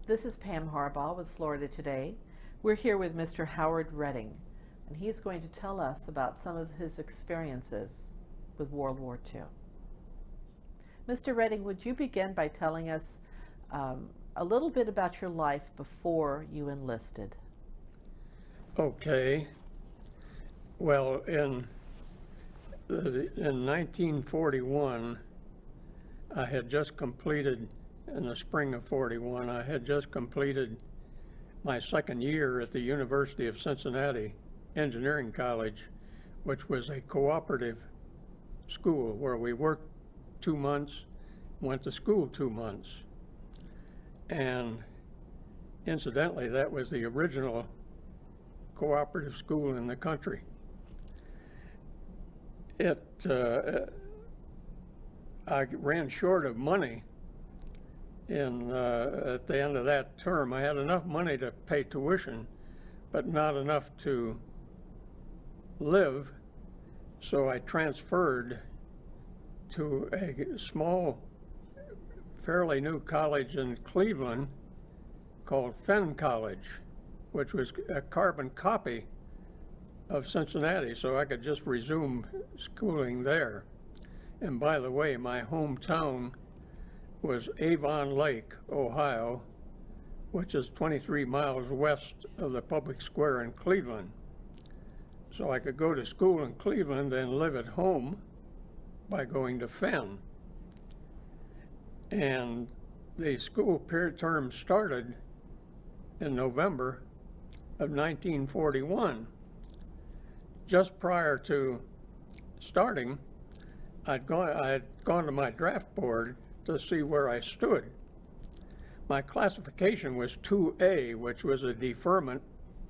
This is Pam Harbaugh with Florida Today. We're here with Mr. Howard Redding, and he's going to tell us about some of his experiences with World War II. Mr. Redding, would you begin by telling us a little bit about your life before you enlisted? Okay. Well, in 1941, I had just completed, in the spring of 41, I had just completed my second year at the University of Cincinnati Engineering College, which was a cooperative school where we worked 2 months, went to school 2 months. And incidentally, that was the original cooperative school in the country. I ran short of money at the end of that term. I had enough money to pay tuition, but not enough to live, so I transferred to a small, fairly new college in Cleveland called Fenn College, which was a carbon copy of Cincinnati, so I could just resume schooling there. And by the way, my hometown was Avon Lake, Ohio, which is 23 miles west of the public square in Cleveland. So I could go to school in Cleveland and live at home by going to Fenn. And the school term started in November of 1941. Just prior to starting, I had gone to my draft board to see where I stood. My classification was 2A, which was a deferment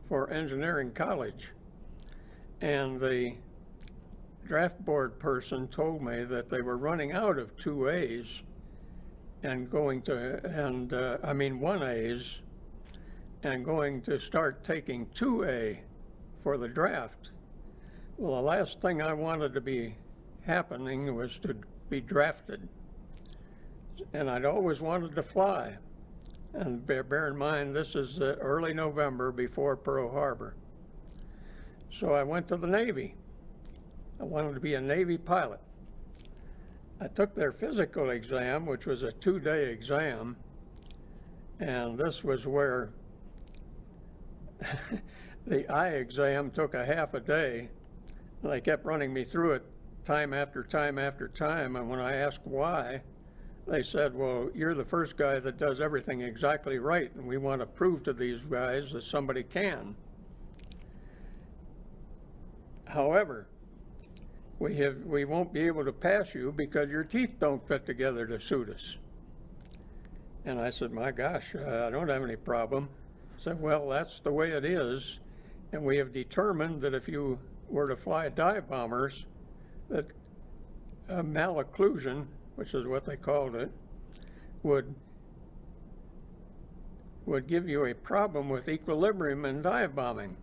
for engineering college. And the draft board person told me that they were running out of 2As and going to, 1As, and going to start taking 2A for the draft. Well, the last thing I wanted to be happening was to be drafted. And I'd always wanted to fly. And bear in mind, this is early November before Pearl Harbor. So I went to the Navy. I wanted to be a Navy pilot. I took their physical exam, which was a 2-day exam. And this was where the eye exam took a half a day. And they kept running me through it time after time after time. And when I asked why, they said, well, you're the first guy that does everything exactly right, and we want to prove to these guys that somebody can. However, we won't be able to pass you because your teeth don't fit together to suit us. And I said, my gosh, I don't have any problem. I said, well, that's the way it is, and we have determined that if you were to fly dive bombers, that malocclusion, which is what they called it, would give you a problem with equilibrium in dive bombing.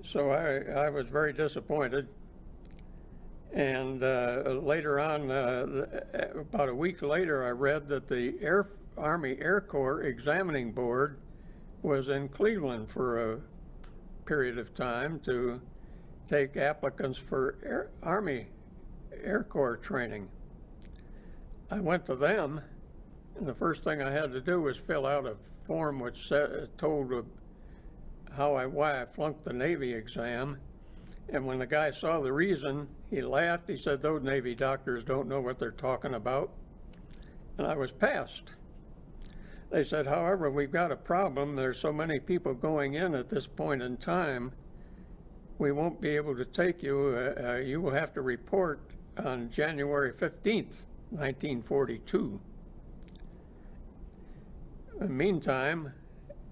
So I was very disappointed. And later on, about a week later, I read that the Army Air Corps Examining Board was in Cleveland for a period of time to take applicants for Army Air Corps training. I went to them, and the first thing I had to do was fill out a form which told why I flunked the Navy exam. And when the guy saw the reason, he laughed. He said, those Navy doctors don't know what they're talking about. And I was passed. They said, however, we've got a problem. There's so many people going in at this point in time, we won't be able to take you. You will have to report on January 15th, 1942. In the meantime,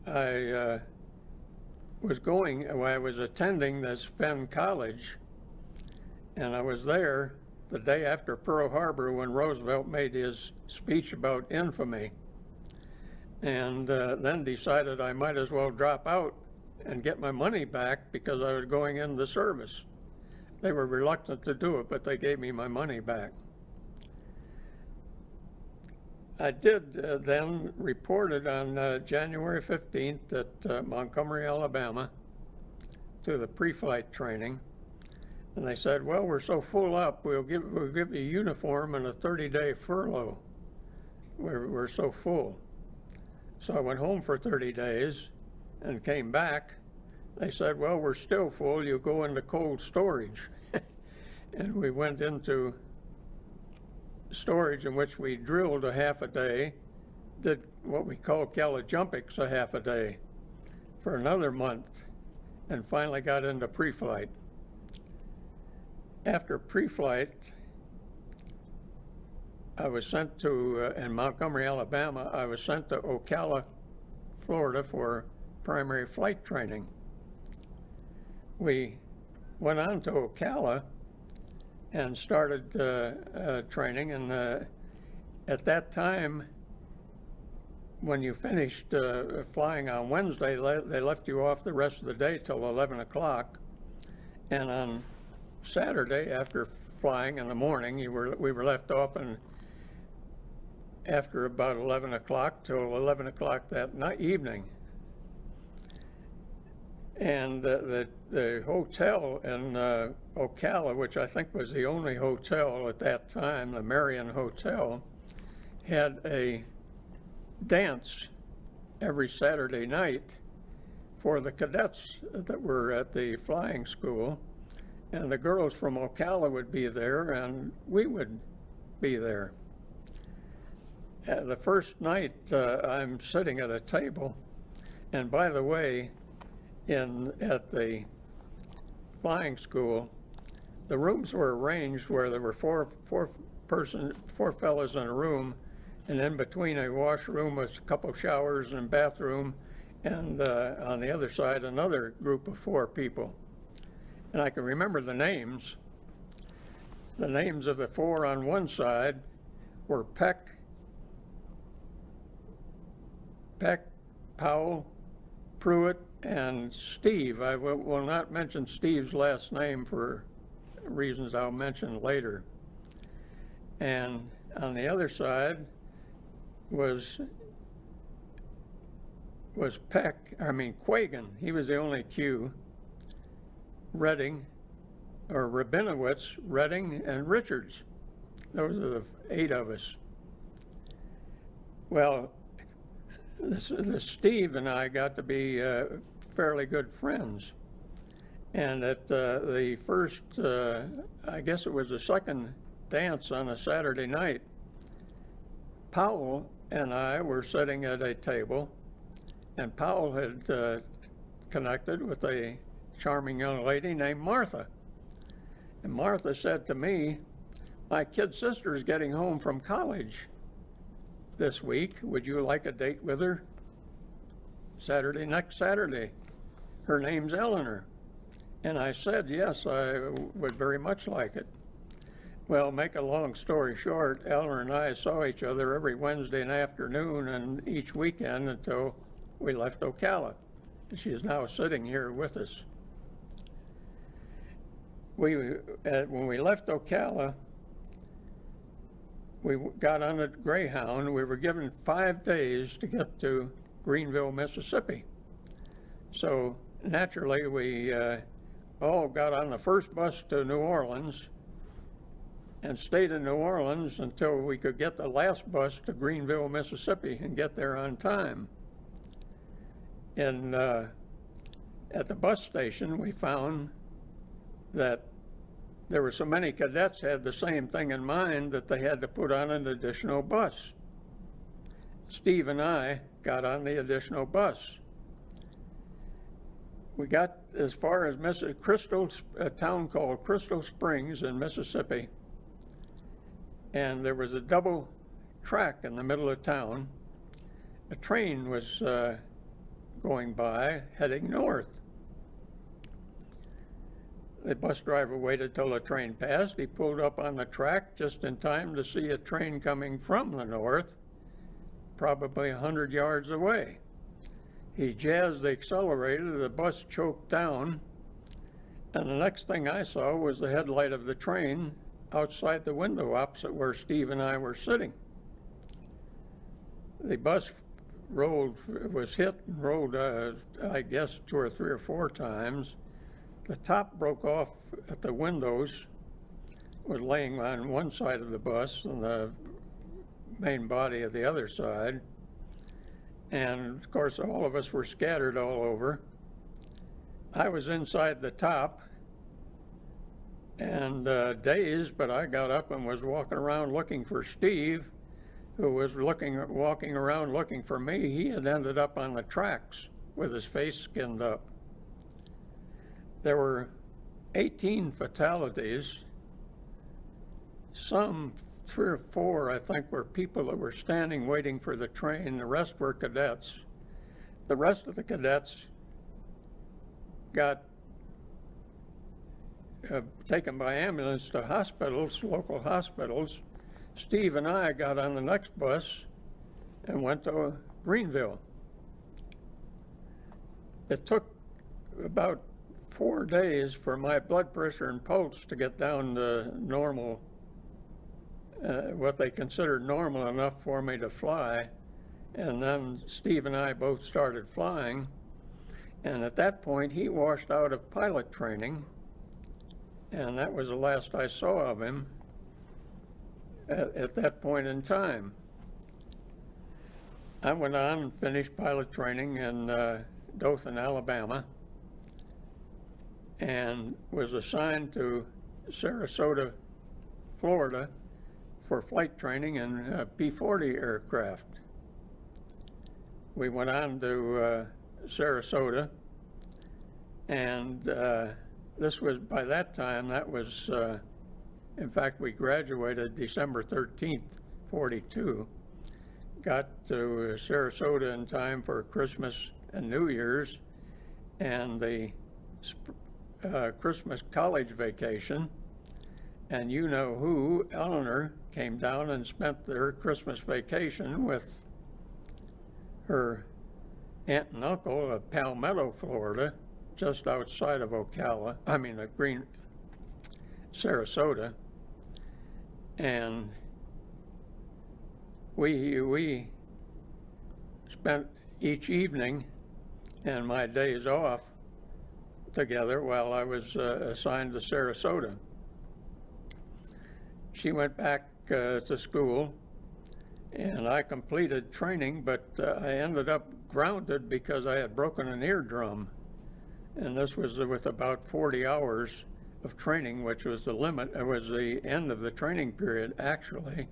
I was attending this Fenn College, and I was there the day after Pearl Harbor when Roosevelt made his speech about infamy, and then decided I might as well drop out and get my money back because I was going into the service. They were reluctant to do it, but they gave me my money back. I did then reported on January 15th at Montgomery, Alabama, to the pre-flight training. And they said, well, we're so full up, we'll give you a uniform and a 30-day furlough. We're so full. So I went home for 30 days and came back. They said, well, we're still full, you go into cold storage. And we went into storage in which we drilled a half a day, did what we call calijumpix a half a day for another month, and finally got into pre-flight. After pre-flight, I was sent to, in Montgomery, Alabama, I was sent to Ocala, Florida for primary flight training. We went on to Ocala and started training, and at that time, when you finished flying on Wednesday, they left you off the rest of the day till 11 o'clock, and on Saturday, after flying in the morning, we were left off, and after about 11 o'clock till 11 o'clock that evening. And the hotel in Ocala, which I think was the only hotel at that time, the Marion Hotel, had a dance every Saturday night for the cadets that were at the flying school. And the girls from Ocala would be there, and we would be there. The first night, I'm sitting at a table, and by the way, at the flying school, the rooms were arranged where there were four fellas in a room, and in between a washroom was a couple showers and bathroom, and on the other side another group of 4 people. And I can remember the names. The names of the 4 on one side were Peck, Powell, Pruitt, and Steve. I will not mention Steve's last name for reasons I'll mention later. And on the other side was Quagan. He was the only Q. Redding, or Rabinowitz, Redding, and Richards. Those are the 8 of us. Well, this Steve and I got to be fairly good friends. And at the first, I guess it was the second dance on a Saturday night, Powell and I were sitting at a table, and Powell had connected with a charming young lady named Martha. And Martha said to me, my kid sister is getting home from college this week. Would you like a date with her? Next Saturday. Her name's Eleanor. And I said, yes, I would very much like it. Well, make a long story short, Eleanor and I saw each other every Wednesday afternoon and each weekend until we left Ocala. And she is now sitting here with us. When we left Ocala, we got on a Greyhound. We were given 5 days to get to Greenville, Mississippi. So naturally, we all got on the first bus to New Orleans and stayed in New Orleans until we could get the last bus to Greenville, Mississippi, and get there on time. And at the bus station, we found that there were so many cadets had the same thing in mind that they had to put on an additional bus. Steve and I got on the additional bus. We got as far as a town called Crystal Springs in Mississippi, and there was a double track in the middle of town. A train was going by heading north. The bus driver waited till the train passed. He pulled up on the track just in time to see a train coming from the north, probably 100 yards away. He jazzed the accelerator, the bus choked down, and the next thing I saw was the headlight of the train outside the window opposite where Steve and I were sitting. the bus was hit and rolled, I guess, 2 or 3 or 4 times. The top broke off at the windows, was laying on one side of the bus and the main body of the other side. And of course, all of us were scattered all over. I was inside the top and dazed, but I got up and was walking around looking for Steve, who was walking around looking for me. He had ended up on the tracks with his face skinned up. There were 18 fatalities. Some 3 or 4, I think, were people that were standing waiting for the train. The rest were cadets. The rest of the cadets got taken by ambulance to hospitals, local hospitals. Steve and I got on the next bus and went to Greenville. It took about 4 days for my blood pressure and pulse to get down to normal, what they considered normal enough for me to fly. And then Steve and I both started flying. And at that point, he washed out of pilot training. And that was the last I saw of him at that point in time. I went on and finished pilot training in Dothan, Alabama, and was assigned to Sarasota, Florida for flight training in P-40 aircraft. We went on to Sarasota, and this was, by that time, that was, in fact, we graduated December 13th, 42. Got to Sarasota in time for Christmas and New Year's and the Christmas college vacation. And you know who, Eleanor, came down and spent her Christmas vacation with her aunt and uncle at Palmetto, Florida, just outside of Sarasota. And we spent each evening and my days off together while I was assigned to Sarasota. She went back to school and I completed training, but I ended up grounded because I had broken an eardrum. And this was with about 40 hours of training, which was the limit. It was the end of the training period, actually.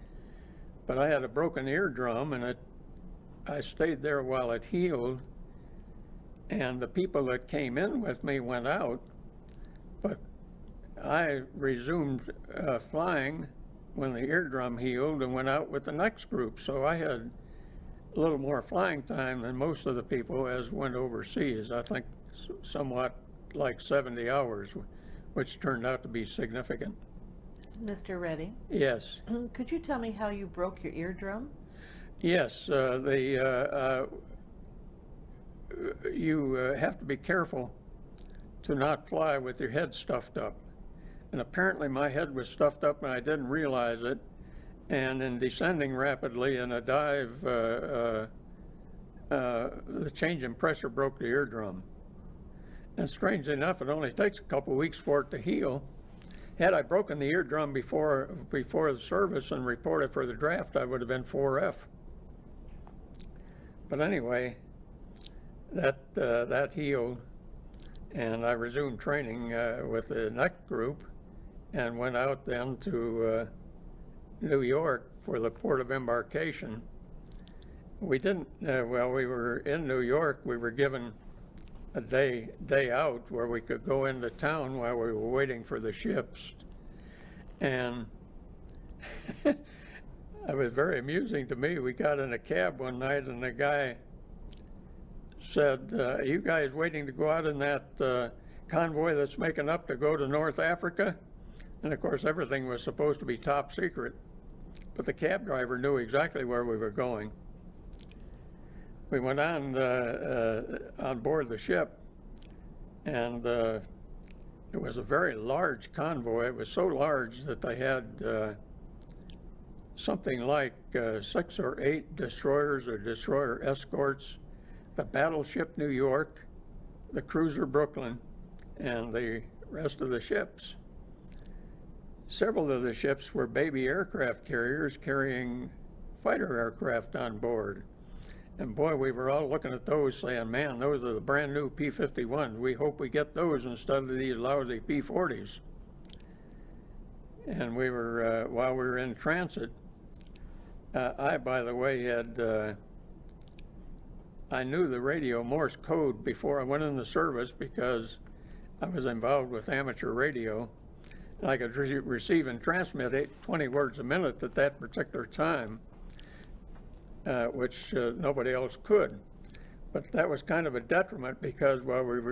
But I had a broken eardrum, and I stayed there while it healed. And the people that came in with me went out, but I resumed flying when the eardrum healed and went out with the next group. So I had a little more flying time than most of the people as went overseas. I think somewhat like 70 hours, which turned out to be significant. Mr. Redding? Yes. Could you tell me how you broke your eardrum? Yes, you have to be careful to not fly with your head stuffed up. And apparently my head was stuffed up and I didn't realize it. And in descending rapidly in a dive, the change in pressure broke the eardrum. And strangely enough, it only takes a couple weeks for it to heal. Had I broken the eardrum before the service and reported for the draft, I would have been 4F. But anyway, that healed, and I resumed training with the next group, and went out then to New York for the port of embarkation. We didn't. Well, we were in New York. We were given a day out where we could go into town while we were waiting for the ships. And it was very amusing to me. We got in a cab one night and the guy said, you guys waiting to go out in that convoy that's making up to go to North Africa? And of course everything was supposed to be top secret, but the cab driver knew exactly where we were going. We went on board the ship, and it was a very large convoy. It was so large that they had something like 6 or 8 destroyers or destroyer escorts, the battleship New York, the cruiser Brooklyn, and the rest of the ships. Several of the ships were baby aircraft carriers carrying fighter aircraft on board. And boy, we were all looking at those saying, man, those are the brand new P-51s. We hope we get those instead of these lousy P-40s. And we were, while we were in transit, I, by the way, I knew the radio Morse code before I went in the service because I was involved with amateur radio. And I could receive and transmit 20 words a minute at that particular time, which nobody else could. But that was kind of a detriment because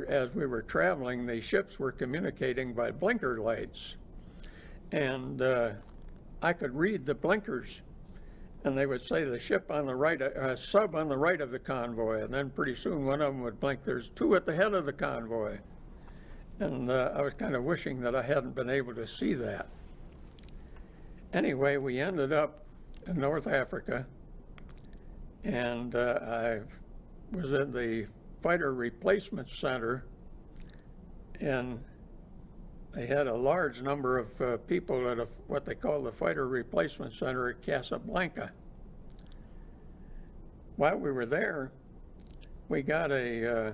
as we were traveling, the ships were communicating by blinker lights. And I could read the blinkers, and they would say the ship on the right, sub on the right of the convoy, and then pretty soon one of them would blink, there's 2 at the head of the convoy. And I was kind of wishing that I hadn't been able to see that. Anyway, we ended up in North Africa, and I was in the Fighter Replacement Center, and they had a large number of people at what they call the Fighter Replacement Center at Casablanca. While we were there, we got a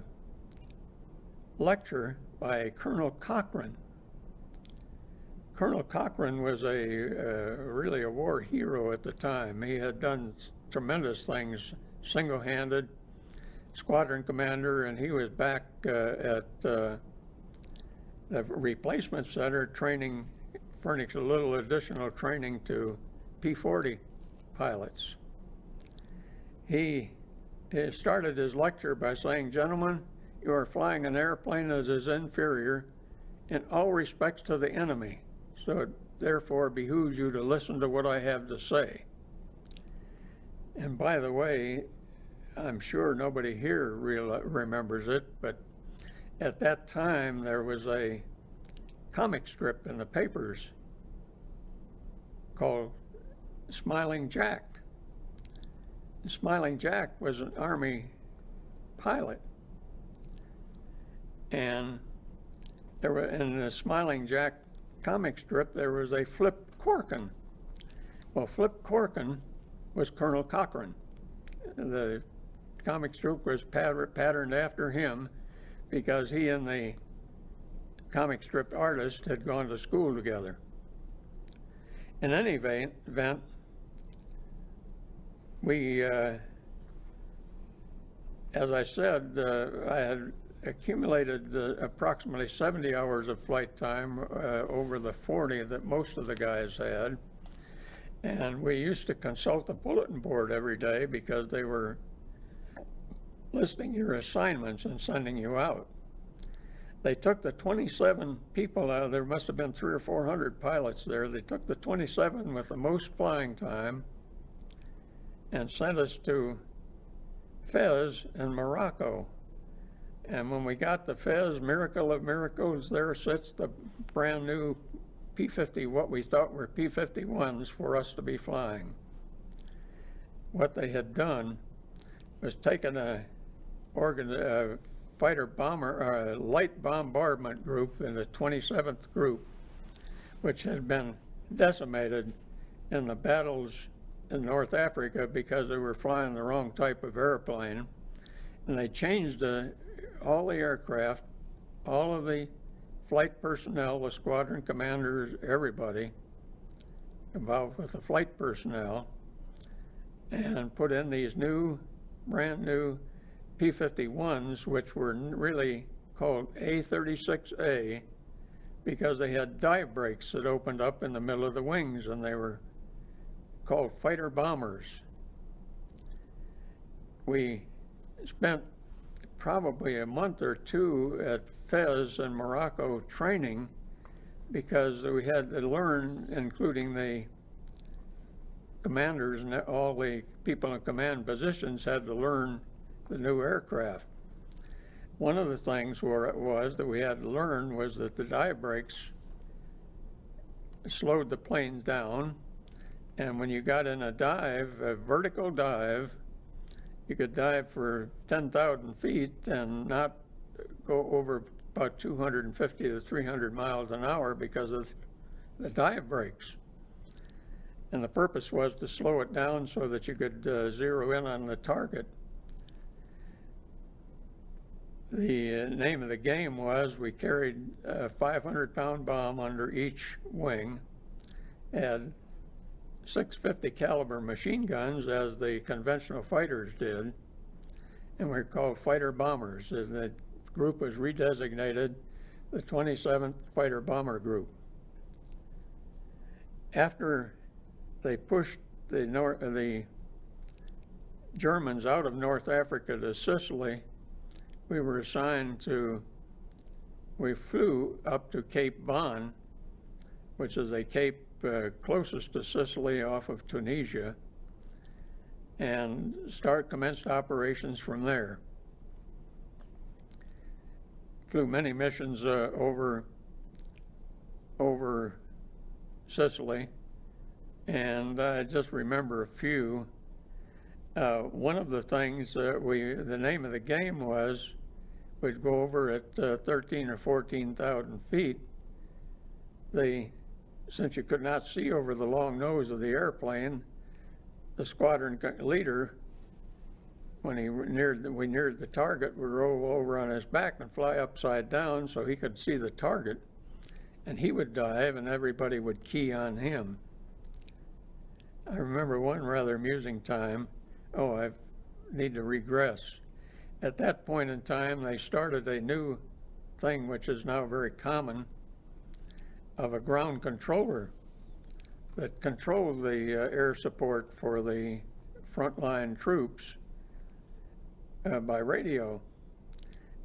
lecture by Colonel Cochran. Colonel Cochran was really a war hero at the time. He had done tremendous things, single-handed, squadron commander, and he was back at the replacement center training, furnished a little additional training to P-40 pilots. He started his lecture by saying, "Gentlemen, you are flying an airplane that is inferior in all respects to the enemy, so it therefore behooves you to listen to what I have to say." And by the way, I'm sure nobody here remembers it, but at that time there was a comic strip in the papers called Smiling Jack. And Smiling Jack was an Army pilot. And there were, in the Smiling Jack comic strip, there was a Flip Corkin. Well, Flip Corkin was Colonel Cochran. The comic strip was patterned after him because he and the comic strip artist had gone to school together. In any event, we, as I said, I had accumulated approximately 70 hours of flight time over the 40 that most of the guys had. And we used to consult the bulletin board every day because they were listing your assignments and sending you out. They took the 27 people out, there must have been 300 or 400 pilots there. They took the 27 with the most flying time and sent us to Fez in Morocco. And when we got to Fez, miracle of miracles, there sits the brand new P-50, what we thought were P-51s for us to be flying. What they had done was taken a fighter bomber, light bombardment group in the 27th group, which had been decimated in the battles in North Africa because they were flying the wrong type of airplane. And they changed all the aircraft, all of the flight personnel, the squadron commanders, everybody involved with the flight personnel, and put in these brand new P-51s, which were really called A-36A because they had dive brakes that opened up in the middle of the wings, and they were called fighter bombers. We spent probably a month or 2 at Fez in Morocco training because we had to learn, including the commanders and all the people in command positions had to learn the new aircraft. One of the things that we had to learn was that the dive brakes slowed the planes down, And when you got in a dive, a vertical dive, you could dive for 10,000 feet and not go over about 250 to 300 miles an hour because of the dive brakes. And the purpose was to slow it down so that you could zero in on the target. The name of the game was we carried a 500-pound bomb under each wing, had 650 caliber machine guns as the conventional fighters did, and we were called fighter bombers. And the group was redesignated the 27th Fighter Bomber Group. After they pushed the Germans out of North Africa to Sicily, we were assigned to, we flew up to Cape Bon, which is a cape closest to Sicily off of Tunisia, and commenced operations from there. Flew many missions over Sicily, and I just remember a few. One of the things the name of the game was, we'd go over at 13 or 14,000 feet. Since you could not see over the long nose of the airplane, the squadron leader, when we neared the target, would roll over on his back and fly upside down so he could see the target, and he would dive and everybody would key on him. I remember one rather amusing time. Oh, I need to regress. At that point in time, they started a new thing, which is now very common, of a ground controller that controlled the air support for the frontline troops by radio.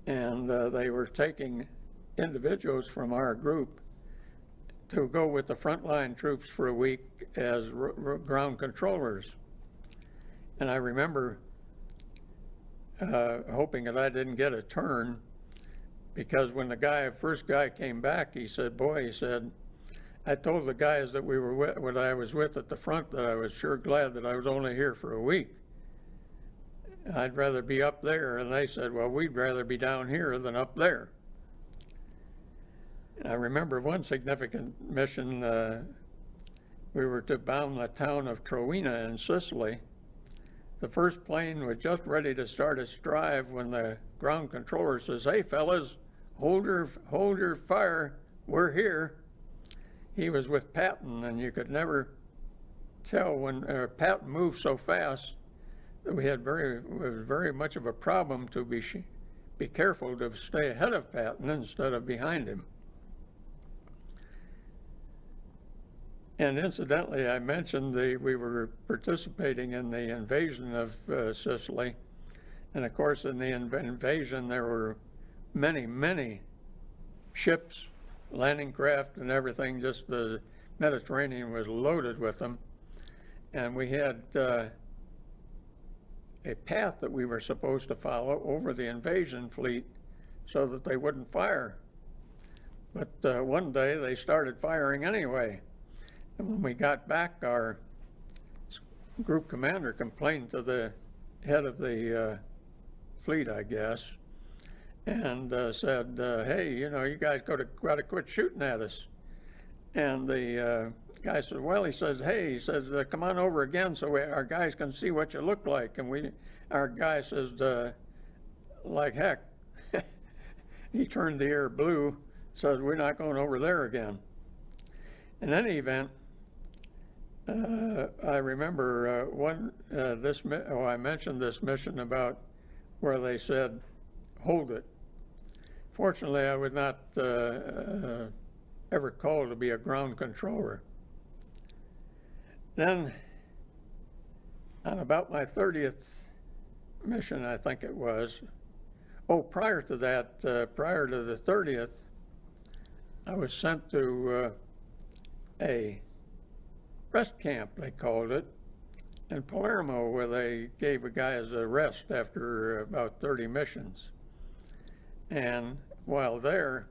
And they were taking individuals from our group to go with the frontline troops for a week as ground controllers. And I remember hoping that I didn't get a turn, because when the first guy came back, he said, boy, he said, I told the guys that we were with, what I was with at the front, that I was sure glad that I was only here for a week. I'd rather be up there. And they said, well, we'd rather be down here than up there. And I remember one significant mission, we were to bomb the town of Trowina in Sicily. The first plane was just ready to start its drive when the ground controller says, hey fellas, hold your fire, we're here. He was with Patton, and you could never tell when Patton moved so fast that it was very much of a problem to be careful to stay ahead of Patton instead of behind him. And incidentally, I mentioned we were participating in the invasion of Sicily. And of course, in the invasion, there were many, many ships, landing craft and everything. Just the Mediterranean was loaded with them. And we had a path that we were supposed to follow over the invasion fleet so that they wouldn't fire. But one day they started firing anyway. And when we got back, our group commander complained to the head of the fleet, I guess, and said, hey, you know, you guys got to quit shooting at us. And the guy said, well, he says, hey, he says, come on over again so our guys can see what you look like. And our guy says, like heck. He turned the air blue, says, we're not going over there again. In any event, I remember I mentioned this mission about where they said, hold it. Fortunately, I was not ever called to be a ground controller. Then, on about my 30th mission, I think it was, prior to that, prior to the 30th, I was sent to a rest camp, they called it, in Palermo, where they gave a guy as a rest after about 30 missions. And while there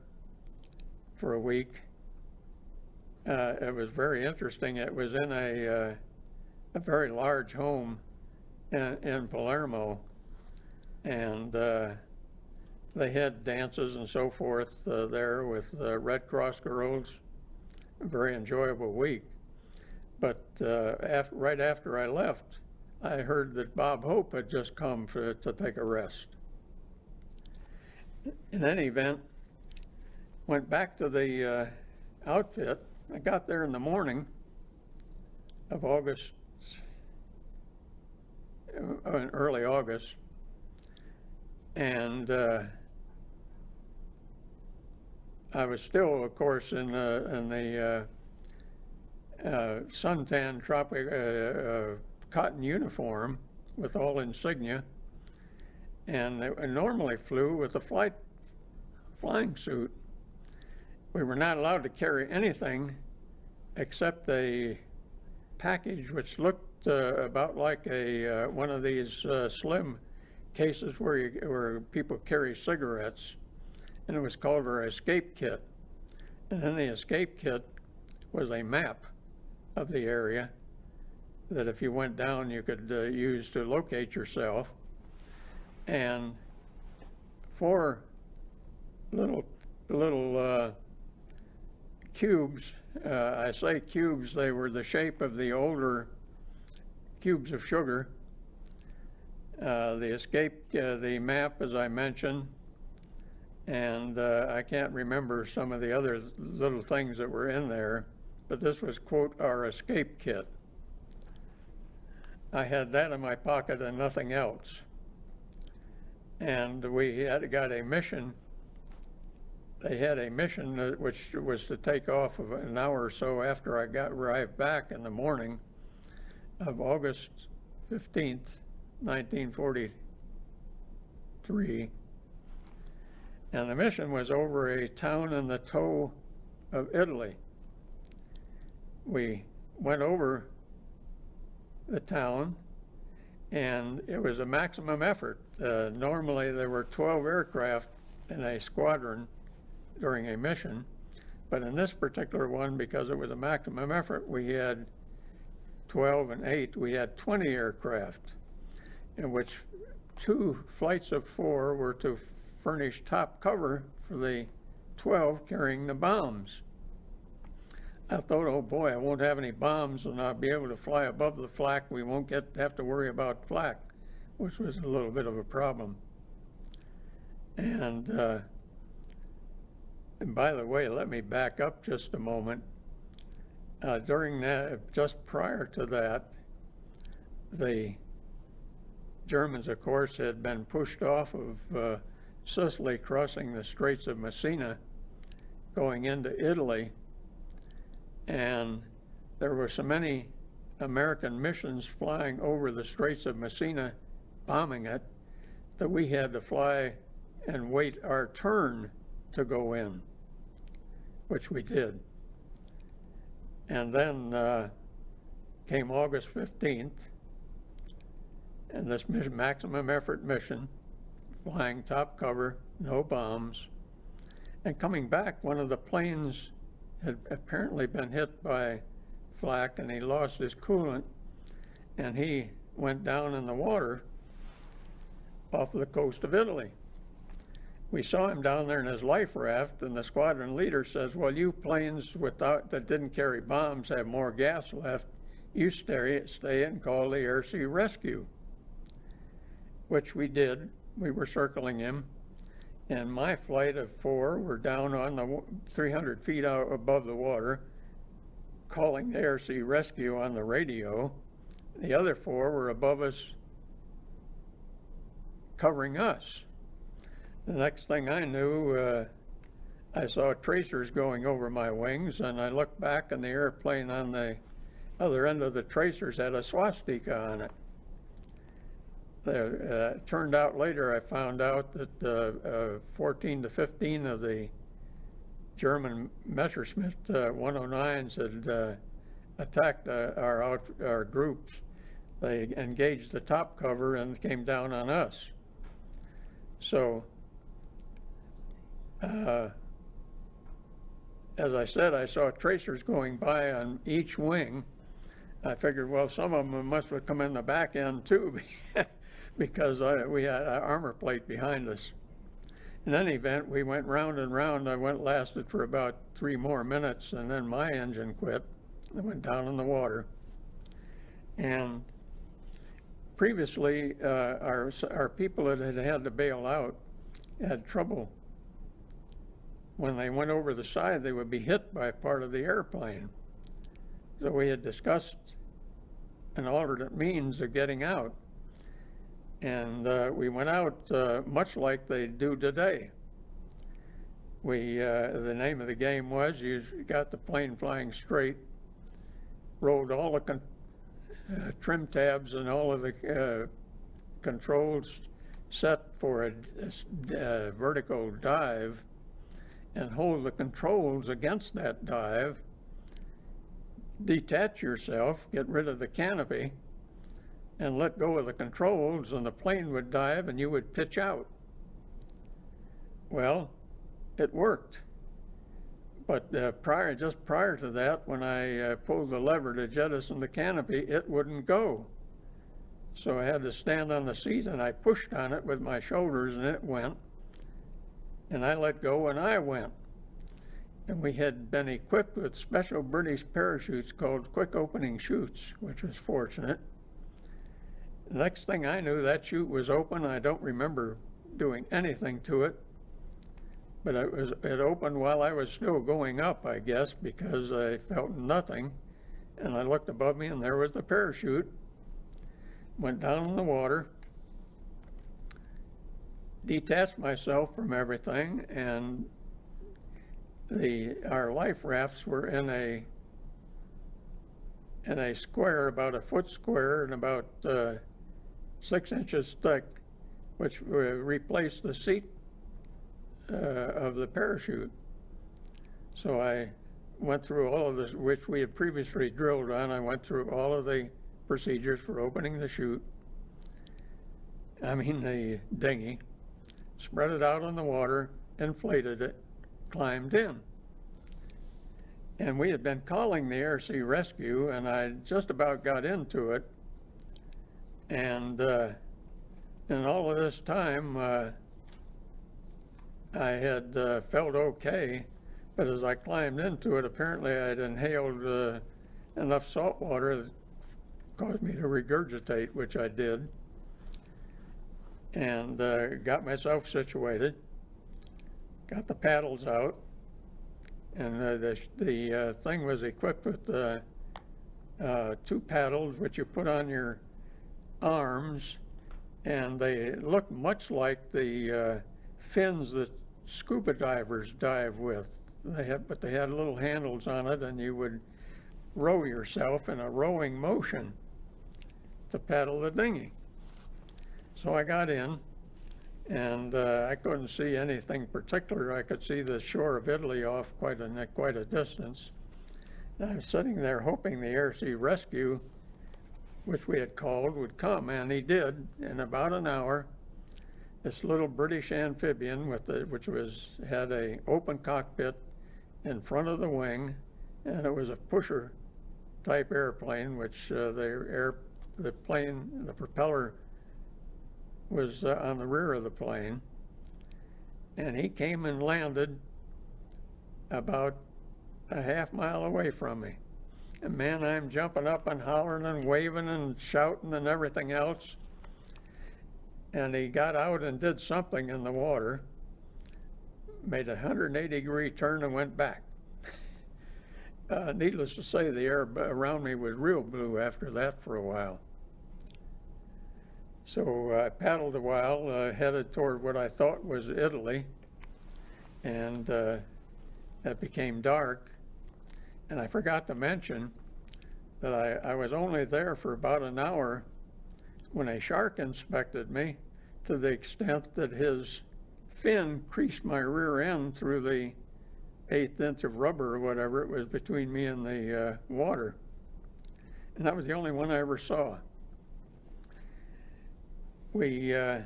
for a week, it was very interesting. It was in a very large home in Palermo, and they had dances and so forth there with Red Cross girls. A very enjoyable week. But right after I left, I heard that Bob Hope had just come to take a rest. In any event, went back to the outfit. I got there in the morning of August, early August, and I was still, of course, in the suntan tropic cotton uniform with all insignia, and I normally flew with a flying suit. We were not allowed to carry anything except a package which looked about like a one of these slim cases where people carry cigarettes, and it was called our escape kit. And in the escape kit was a map of the area that if you went down you could use to locate yourself, and 4 little cubes. I say cubes, they were the shape of the older cubes of sugar. The map, as I mentioned, and I can't remember some of the other little things that were in there, but this was, quote, our escape kit. I had that in my pocket and nothing else. And we had got a mission. They had a mission which was to take off of an hour or so after I arrived back in the morning of August 15th, 1943. And the mission was over a town in the toe of Italy. We went over the town, and it was a maximum effort. Normally there were 12 aircraft in a squadron during a mission, but in this particular one, because it was a maximum effort, we had 12 and 8, we had 20 aircraft, in which 2 flights of 4 were to furnish top cover for the 12 carrying the bombs. I thought, oh boy, I won't have any bombs and I'll be able to fly above the flak. We won't have to worry about flak, which was a little bit of a problem. And by the way, let me back up just a moment. During that, just prior to that, the Germans, of course, had been pushed off of Sicily, crossing the Straits of Messina, going into Italy, and there were so many American missions flying over the Straits of Messina, bombing it, that we had to fly and wait our turn to go in, which we did. And then came August 15th, and this maximum effort mission, flying top cover, no bombs. And coming back, one of the planes had apparently been hit by flak, and he lost his coolant, and he went down in the water off the coast of Italy. We saw him down there in his life raft, and the squadron leader says, well, you planes that didn't carry bombs have more gas left. You stay and call the air sea rescue, which we did. We were circling him, and my flight of 4 were down on the 300 feet out above the water, calling the air sea rescue on the radio. The other 4 were above us, covering us. The next thing I knew, I saw tracers going over my wings, and I looked back, and the airplane on the other end of the tracers had a swastika on it. It turned out later, I found out that 14 to 15 of the German Messerschmitt 109s had attacked our groups. They engaged the top cover and came down on us. So, as I said, I saw tracers going by on each wing. I figured, well, some of them must have come in the back end too, because we had an armor plate behind us. In any event, we went round and round. Lasted for about 3 more minutes, and then my engine quit. I went down in the water. And previously, our people that had had to bail out had trouble. When they went over the side, they would be hit by part of the airplane. So we had discussed an alternate means of getting out. And we went out much like they do today. The name of the game was, you got the plane flying straight, rolled all the trim tabs and all of the controls set for a vertical dive, and hold the controls against that dive, detach yourself, get rid of the canopy, and let go of the controls, and the plane would dive and you would pitch out. Well, it worked. But just prior to that, when I pulled the lever to jettison the canopy, it wouldn't go. So I had to stand on the seat, and I pushed on it with my shoulders, and it went. And I let go, and I went. And we had been equipped with special British parachutes called quick opening chutes, which was fortunate. The next thing I knew, that chute was open. I don't remember doing anything to it, but it opened while I was still going up, I guess, because I felt nothing. And I looked above me, and there was the parachute. Went down in the water, detached myself from everything, and our life rafts were in a square, about a foot square and about 6 inches thick, which replaced the seat of the parachute. So I went through all of this, which we had previously drilled on. I went through all of the procedures for opening the chute, the dinghy, spread it out on the water, inflated it, climbed in. And we had been calling the Air Sea Rescue, and I just about got into it. And in all of this time, I had felt okay, but as I climbed into it, apparently I'd inhaled enough salt water that caused me to regurgitate, which I did, and got myself situated, got the paddles out, and the thing was equipped with 2 paddles, which you put on your arms, and they looked much like the fins that scuba divers dive with. But they had little handles on it, and you would row yourself in a rowing motion to paddle the dinghy. So I got in, and I couldn't see anything particular. I could see the shore of Italy off quite a distance. And I was sitting there hoping the Air Sea Rescue, which we had called, would come, and he did. In about an hour, this little British amphibian which had a open cockpit in front of the wing, and it was a pusher type airplane, which the propeller was on the rear of the plane, and he came and landed about a half-mile away from me. And man, I'm jumping up and hollering and waving and shouting and everything else. And he got out and did something in the water, made a 180-degree turn and went back. Needless to say, the air around me was real blue after that for a while. So I paddled a while, headed toward what I thought was Italy, and it became dark. And I forgot to mention that I was only there for about an hour when a shark inspected me, to the extent that his fin creased my rear end through the 1/8 inch of rubber or whatever it was between me and the water. And that was the only one I ever saw. As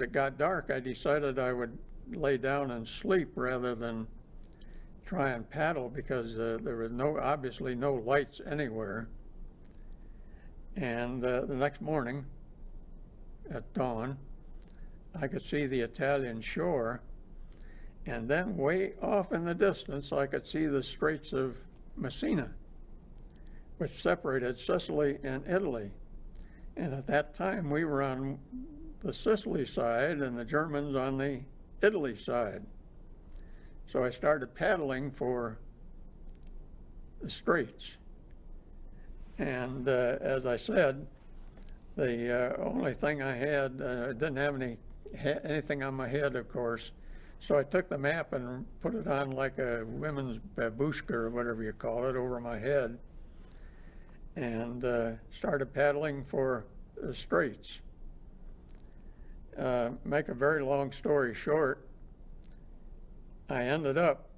it got dark, I decided I would lay down and sleep rather than try and paddle because there was obviously no lights anywhere. And the next morning at dawn, I could see the Italian shore, and then way off in the distance I could see the Straits of Messina, which separated Sicily and Italy. And at that time we were on the Sicily side and the Germans on the Italy side. So I started paddling for the straits. And as I said, the only thing I had, didn't have anything on my head, of course. So I took the map and put it on like a women's babushka or whatever you call it over my head, and started paddling for the straits. Make a very long story short, I ended up,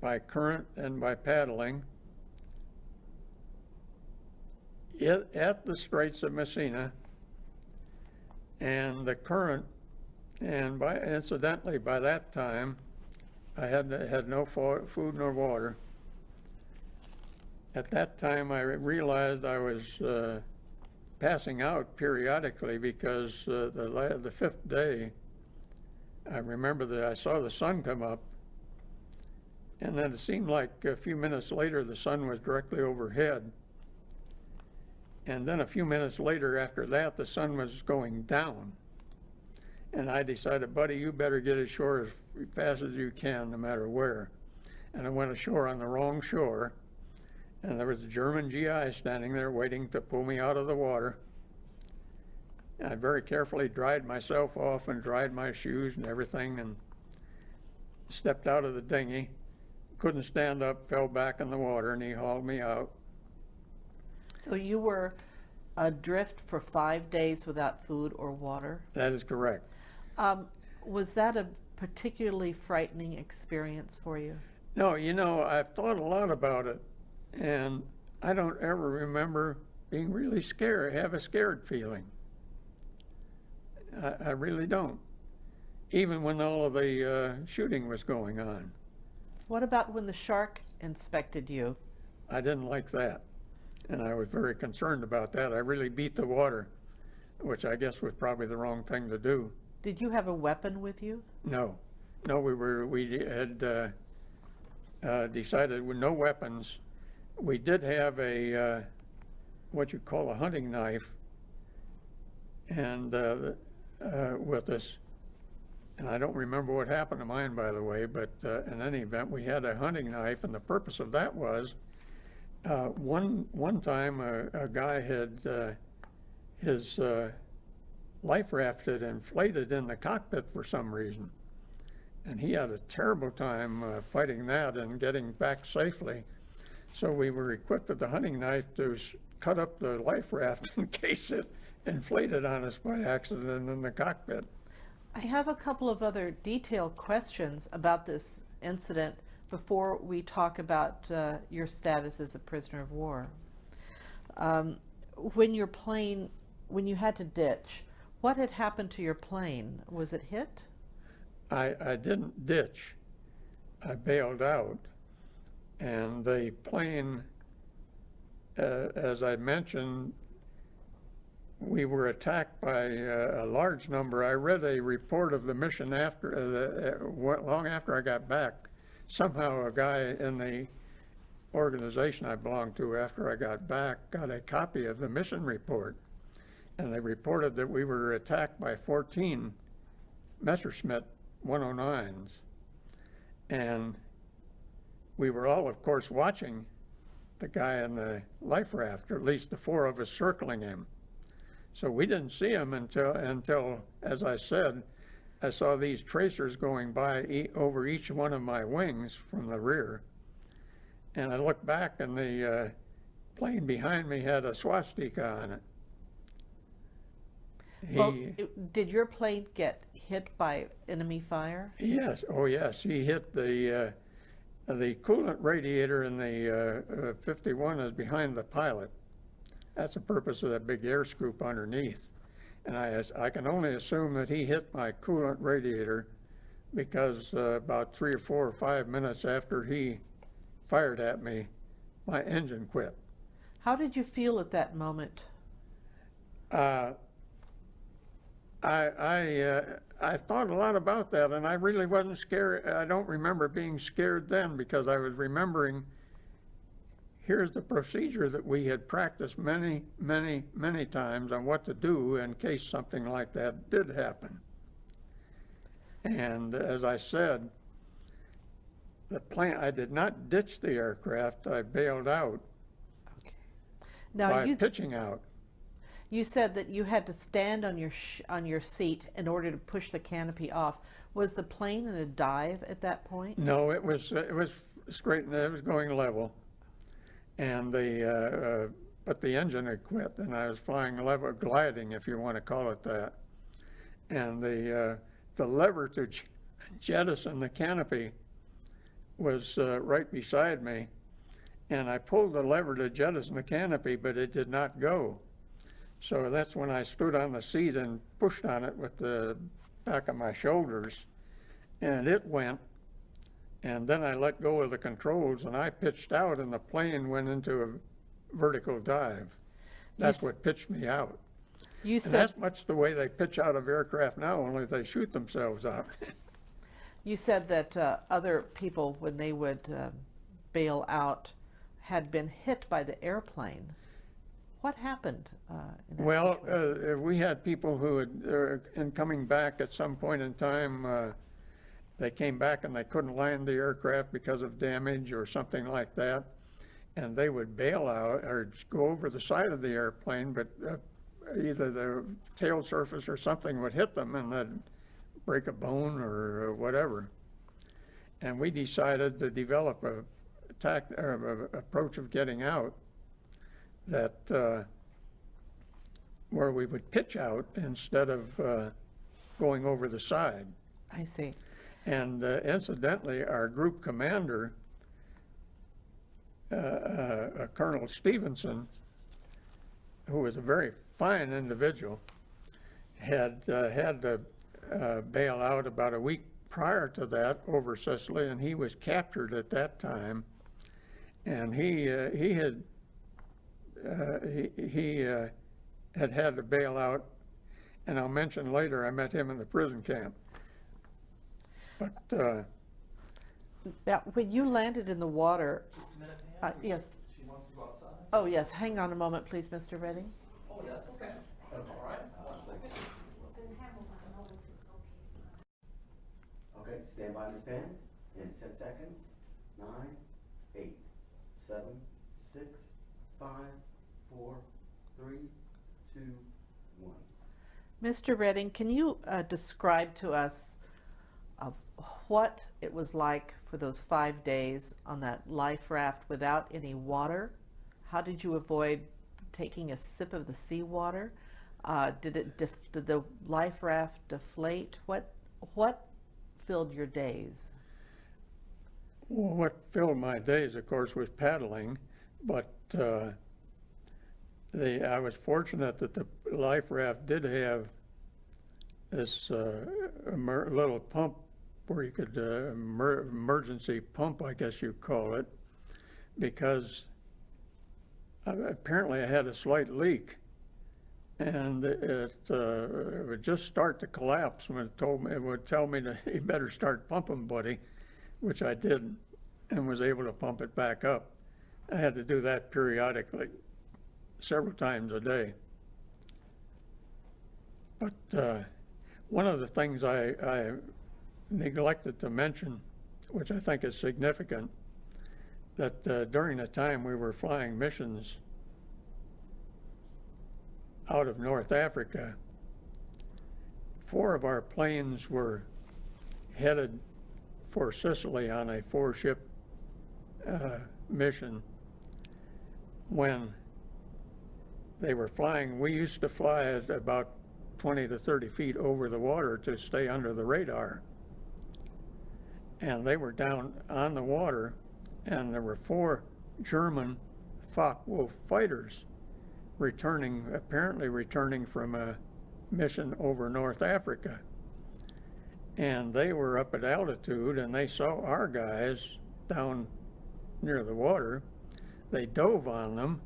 by current and by paddling, at the Straits of Messina, and the current, and incidentally by that time I had no food nor water. At that time I realized I was passing out periodically because the fifth day I remember that I saw the sun come up, and then it seemed like a few minutes later the sun was directly overhead. And then a few minutes later after that, the sun was going down. And I decided, buddy, you better get ashore as fast as you can, no matter where. And I went ashore on the wrong shore, and there was a German GI standing there waiting to pull me out of the water. I very carefully dried myself off and dried my shoes and everything, and stepped out of the dinghy, couldn't stand up, fell back in the water, and he hauled me out. So you were adrift for 5 days without food or water? That is correct. Was that a particularly frightening experience for you? No, you know, I've thought a lot about it, and I don't ever remember being really scared, have a scared feeling. I really don't, even when all of the shooting was going on. What about when the shark inspected you? I didn't like that, and I was very concerned about that. I really beat the water, which I guess was probably the wrong thing to do. Did you have a weapon with you? No, we had decided with no weapons. We did have a what you call a hunting knife, and with us. And I don't remember what happened to mine, by the way, but in any event, we had a hunting knife, and the purpose of that was one time a guy had his life raft had inflated in the cockpit for some reason, and he had a terrible time fighting that and getting back safely. So we were equipped with the hunting knife to cut up the life raft in case it inflated on us by accident in the cockpit. I have a couple of other detailed questions about this incident before we talk about your status as a prisoner of war. When you had to ditch, what had happened to your plane? Was it hit? I didn't ditch. I bailed out, and the plane, as I mentioned, we were attacked by a large number. I read a report of the mission after, long after I got back. Somehow a guy in the organization I belonged to after I got back got a copy of the mission report, and they reported that we were attacked by 14 Messerschmitt 109s. And we were all, of course, watching the guy in the life raft, or at least the four of us circling him. So we didn't see him until, as I said, I saw these tracers going by over each one of my wings from the rear. And I looked back, and the plane behind me had a swastika on it. Did your plane get hit by enemy fire? Yes. Oh, yes. He hit the coolant radiator in the 51 is behind the pilot. That's the purpose of that big air scoop underneath. And I can only assume that he hit my coolant radiator because about 3 or 4 or 5 minutes after he fired at me, my engine quit. How did you feel at that moment? Uh, I thought a lot about that, and I really wasn't scared. I don't remember being scared then, because I was remembering, here's the procedure that we had practiced many, many, many times on what to do in case something like that did happen. And as I said, I did not ditch the aircraft. I bailed out Now by pitching out. you said that you had to stand on your seat in order to push the canopy off. Was the plane in a dive at that point? No, it was straight. It was going level, and but the engine had quit, and I was flying level, gliding, if you want to call it that. And the lever to jettison the canopy was right beside me, and I pulled the lever to jettison the canopy, but it did not go. So that's when I stood on the seat and pushed on it with the back of my shoulders, and it went. And then I let go of the controls, and I pitched out, and the plane went into a vertical dive. That's what pitched me out. You And that's much the way they pitch out of aircraft now, only they shoot themselves out. You said that other people, when they would bail out, had been hit by the airplane. What happened in that Well, situation? we had people who had, in coming back at some point in time, they came back and they couldn't land the aircraft because of damage or something like that. And they would bail out or go over the side of the airplane, but either the tail surface or something would hit them and they'd break a bone or whatever. And we decided to develop a approach of getting out that where we would pitch out instead of going over the side. I see. And incidentally, our group commander, Colonel Stevenson, who was a very fine individual, had had to bail out about a week prior to that over Sicily, and he was captured at that time. And he had to bail out, and I'll mention later I met him in the prison camp. But Now, when you landed in the water, Just a minute, ma'am. yes. She wants to go outside. Oh, yes. Hang on a moment, please, Mr. Redding. Oh, that's okay. All right, 1 second. Okay, stand by, Ms. Penn, in 10 seconds. 9, 8, 7, 6, 5, 4, 3, 2, 1. Mr. Redding, can you describe to us what it was like for those 5 days on that life raft without any water? How did you avoid taking a sip of the seawater? Did the life raft deflate? What filled your days? well, what filled my days, of course, was paddling, but I was fortunate that the life raft did have this little pump where you could, emergency pump, I guess you'd call it, because apparently I had a slight leak, and it would just start to collapse when it would tell me to, you better start pumping, buddy, which I did, and was able to pump it back up. I had to do that periodically, several times a day. But one of the things I neglected to mention, which I think is significant, that during the time we were flying missions out of North Africa, 4 of our planes were headed for Sicily on a 4-ship mission. When they were flying, we used to fly at about 20 to 30 feet over the water to stay under the radar. And they were down on the water, and there were 4 German Focke-Wulf fighters apparently returning from a mission over North Africa. and they were up at altitude, and they saw our guys down near the water. They dove on them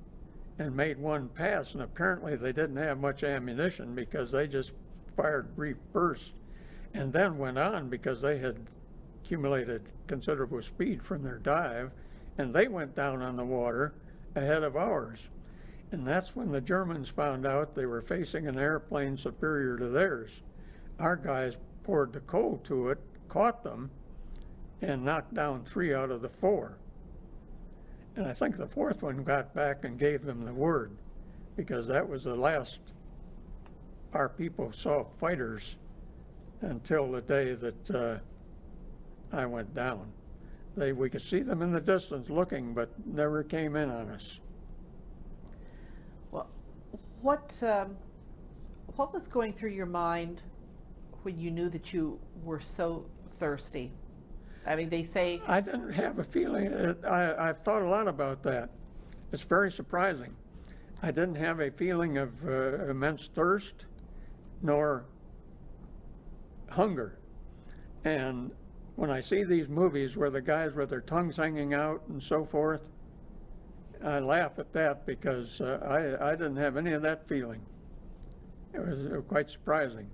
and made one pass, and apparently they didn't have much ammunition because they just fired brief bursts and then went on because they had accumulated considerable speed from their dive, and they went down on the water ahead of ours. And that's when the Germans found out they were facing an airplane superior to theirs. Our guys poured the coal to it, caught them, and knocked down 3 out of the 4. And I think the 4th one got back and gave them the word, because that was the last our people saw fighters until the day that I went down. We could see them in the distance looking, but never came in on us. Well, what was going through your mind when you knew that you were so thirsty? I mean, they say... I didn't have a feeling. I've thought a lot about that. It's very surprising. I didn't have a feeling of immense thirst nor hunger. And when I see these movies where the guys with their tongues hanging out and so forth, I laugh at that because I didn't have any of that feeling. It was quite surprising.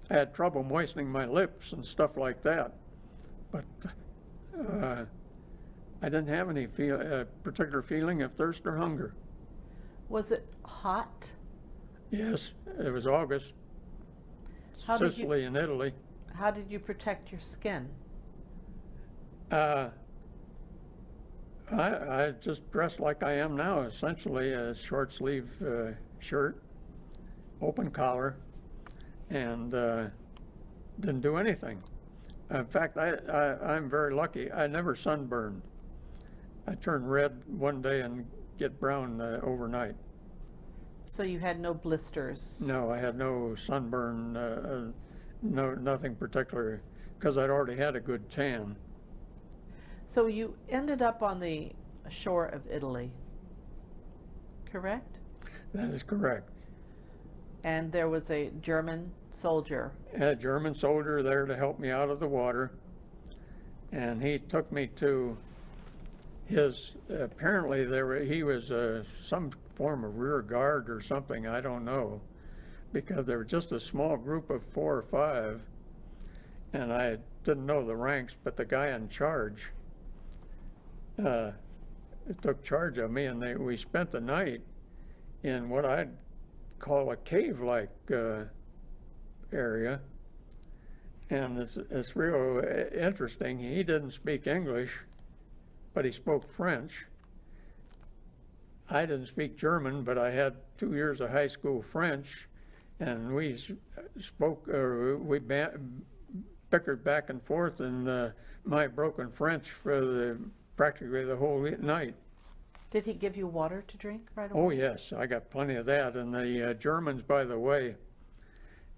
I had trouble moistening my lips and stuff like that, but I didn't have any particular feeling of thirst or hunger. Was it hot? Yes, it was August. Sicily and Italy. How did you protect your skin? I just dressed like I am now, essentially a short sleeve shirt, open collar, and didn't do anything. In fact, I'm very lucky. I never sunburned. I turn red one day and get brown overnight. So you had no blisters? No, I had no sunburn, nothing particular, because I'd already had a good tan. So you ended up on the shore of Italy, correct? That is correct. And there was a German soldier. A German soldier there to help me out of the water, and he took me to his, apparently he was some form of rear guard or something, I don't know, because there was just a small group of 4 or 5, and I didn't know the ranks, but the guy in charge took charge of me, and we spent the night in what I'd call a cave-like area. And it's real interesting. He didn't speak English, but he spoke French. I didn't speak German, but I had 2 years of high school French, and we spoke, we bickered back and forth in my broken French for practically the whole night. Did he give you water to drink right away? Oh yes, I got plenty of that. And the Germans, by the way,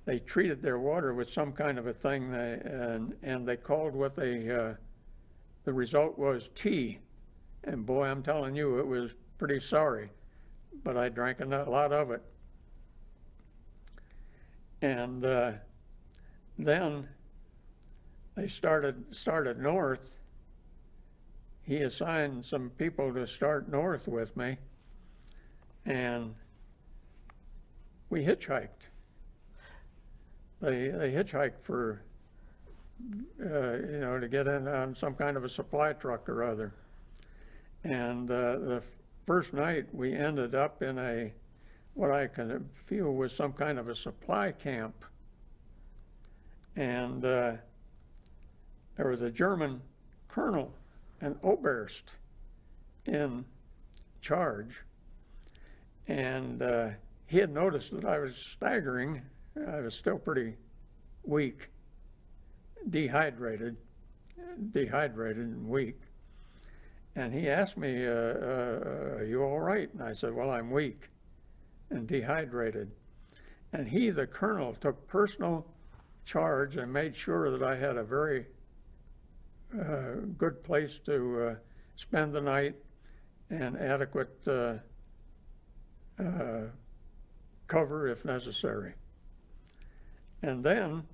they treated their water with some kind of a thing, and they called what the result was tea. And boy, I'm telling you, it was pretty sorry, but I drank a lot of it. And then they started north. He assigned some people to start north with me, and we hitchhiked. They hitchhiked for, to get in on some kind of a supply truck or other. And the first night we ended up in what I can feel was some kind of a supply camp. And there was a German colonel, an Oberst, in charge, and he had noticed that I was staggering. I was still pretty weak, dehydrated and weak. And he asked me, are you all right? And I said, well, I'm weak and dehydrated. And he, the colonel, took personal charge and made sure that I had a very good place to spend the night and adequate cover if necessary. And then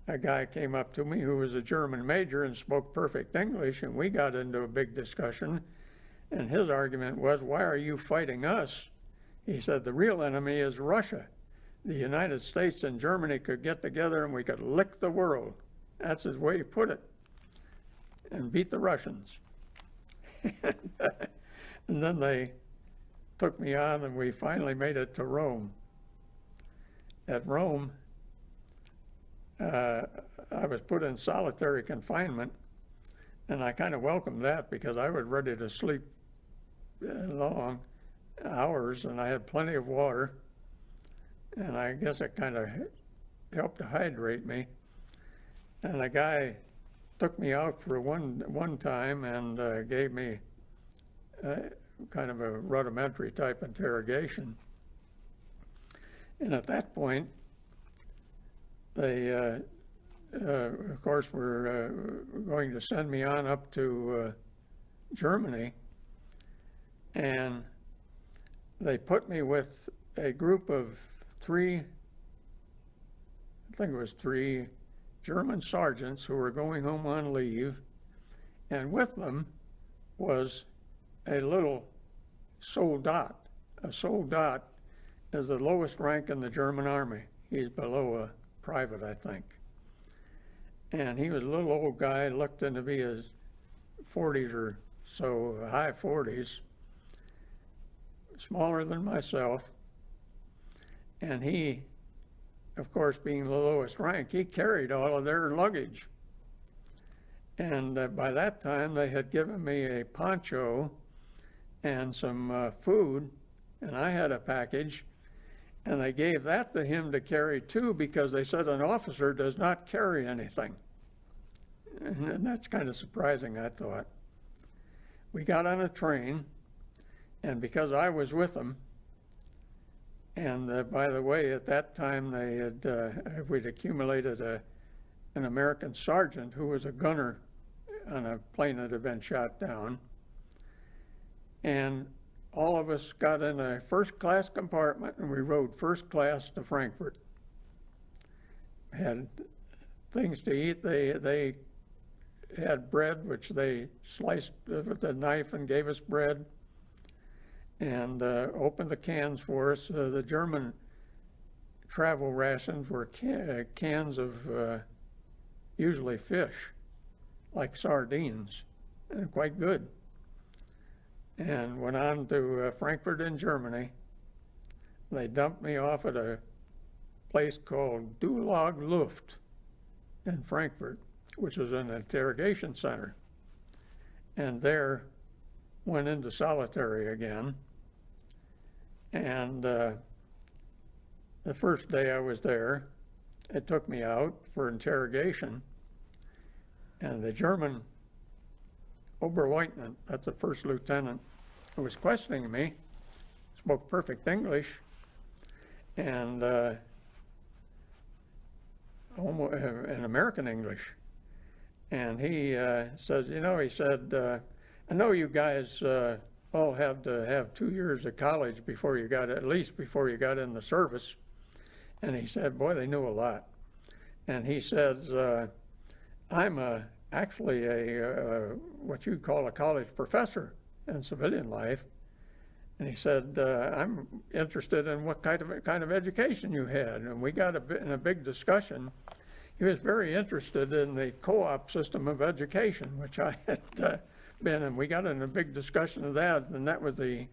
a guy came up to me who was a German major and spoke perfect English, and we got into a big discussion. And his argument was, why are you fighting us? He said, the real enemy is Russia. The United States and Germany could get together and we could lick the world. That's his way he put it. And beat the Russians. And then they took me on and we finally made it to Rome. At Rome, I was put in solitary confinement, and I kind of welcomed that because I was ready to sleep long hours, and I had plenty of water, and I guess it kind of helped to hydrate me. And a guy took me out for one time and gave me kind of a rudimentary type interrogation. And at that point, they, of course, were going to send me on up to Germany, and they put me with a group of three German sergeants who were going home on leave, and with them was a little soldat. A soldat is the lowest rank in the German army. He's below a private, I think. And he was a little old guy, looked to be his 40s or so, high 40s, smaller than myself. And he, of course, being the lowest rank, he carried all of their luggage. And by that time, they had given me a poncho and some food, and I had a package, and they gave that to him to carry too, because they said an officer does not carry anything. And that's kind of surprising, I thought. We got on a train, and because I was with them, and by the way, at that time they had we'd accumulated an American sergeant who was a gunner on a plane that had been shot down, and all of us got in a first-class compartment, and we rode first class to Frankfurt. Had things to eat. They had bread, which they sliced with a knife and gave us bread, and opened the cans for us. The German travel rations were cans of usually fish, like sardines, and quite good. And went on to Frankfurt in Germany. They dumped me off at a place called Dulag Luft in Frankfurt, which was an interrogation center. And there went into solitary again. And the first day I was there, it took me out for interrogation. And the German Oberleutnant, that's a first lieutenant, who was questioning me, spoke perfect English, and almost an American English. And he says, you know, he said, I know you guys all had to have 2 years of college before you got, at least before you got in the service. And he said, boy, they knew a lot. And he says, I'm actually a what you'd call a college professor in civilian life. And he said, I'm interested in what kind of education you had. And we got in a big discussion. He was very interested in the co-op system of education, which I had been, and we got in a big discussion of that, and that was the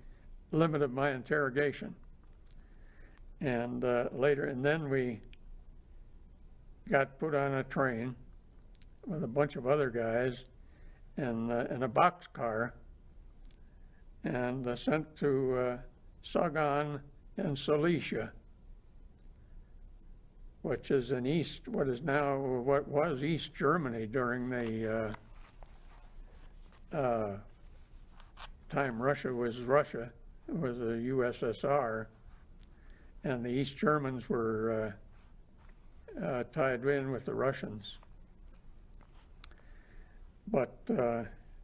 limit of my interrogation. And and then we got put on a train with a bunch of other guys in a boxcar, and sent to Sagan in Silesia, which is in what was East Germany during the time Russia was Russia. It was the USSR, and the East Germans were tied in with the Russians. But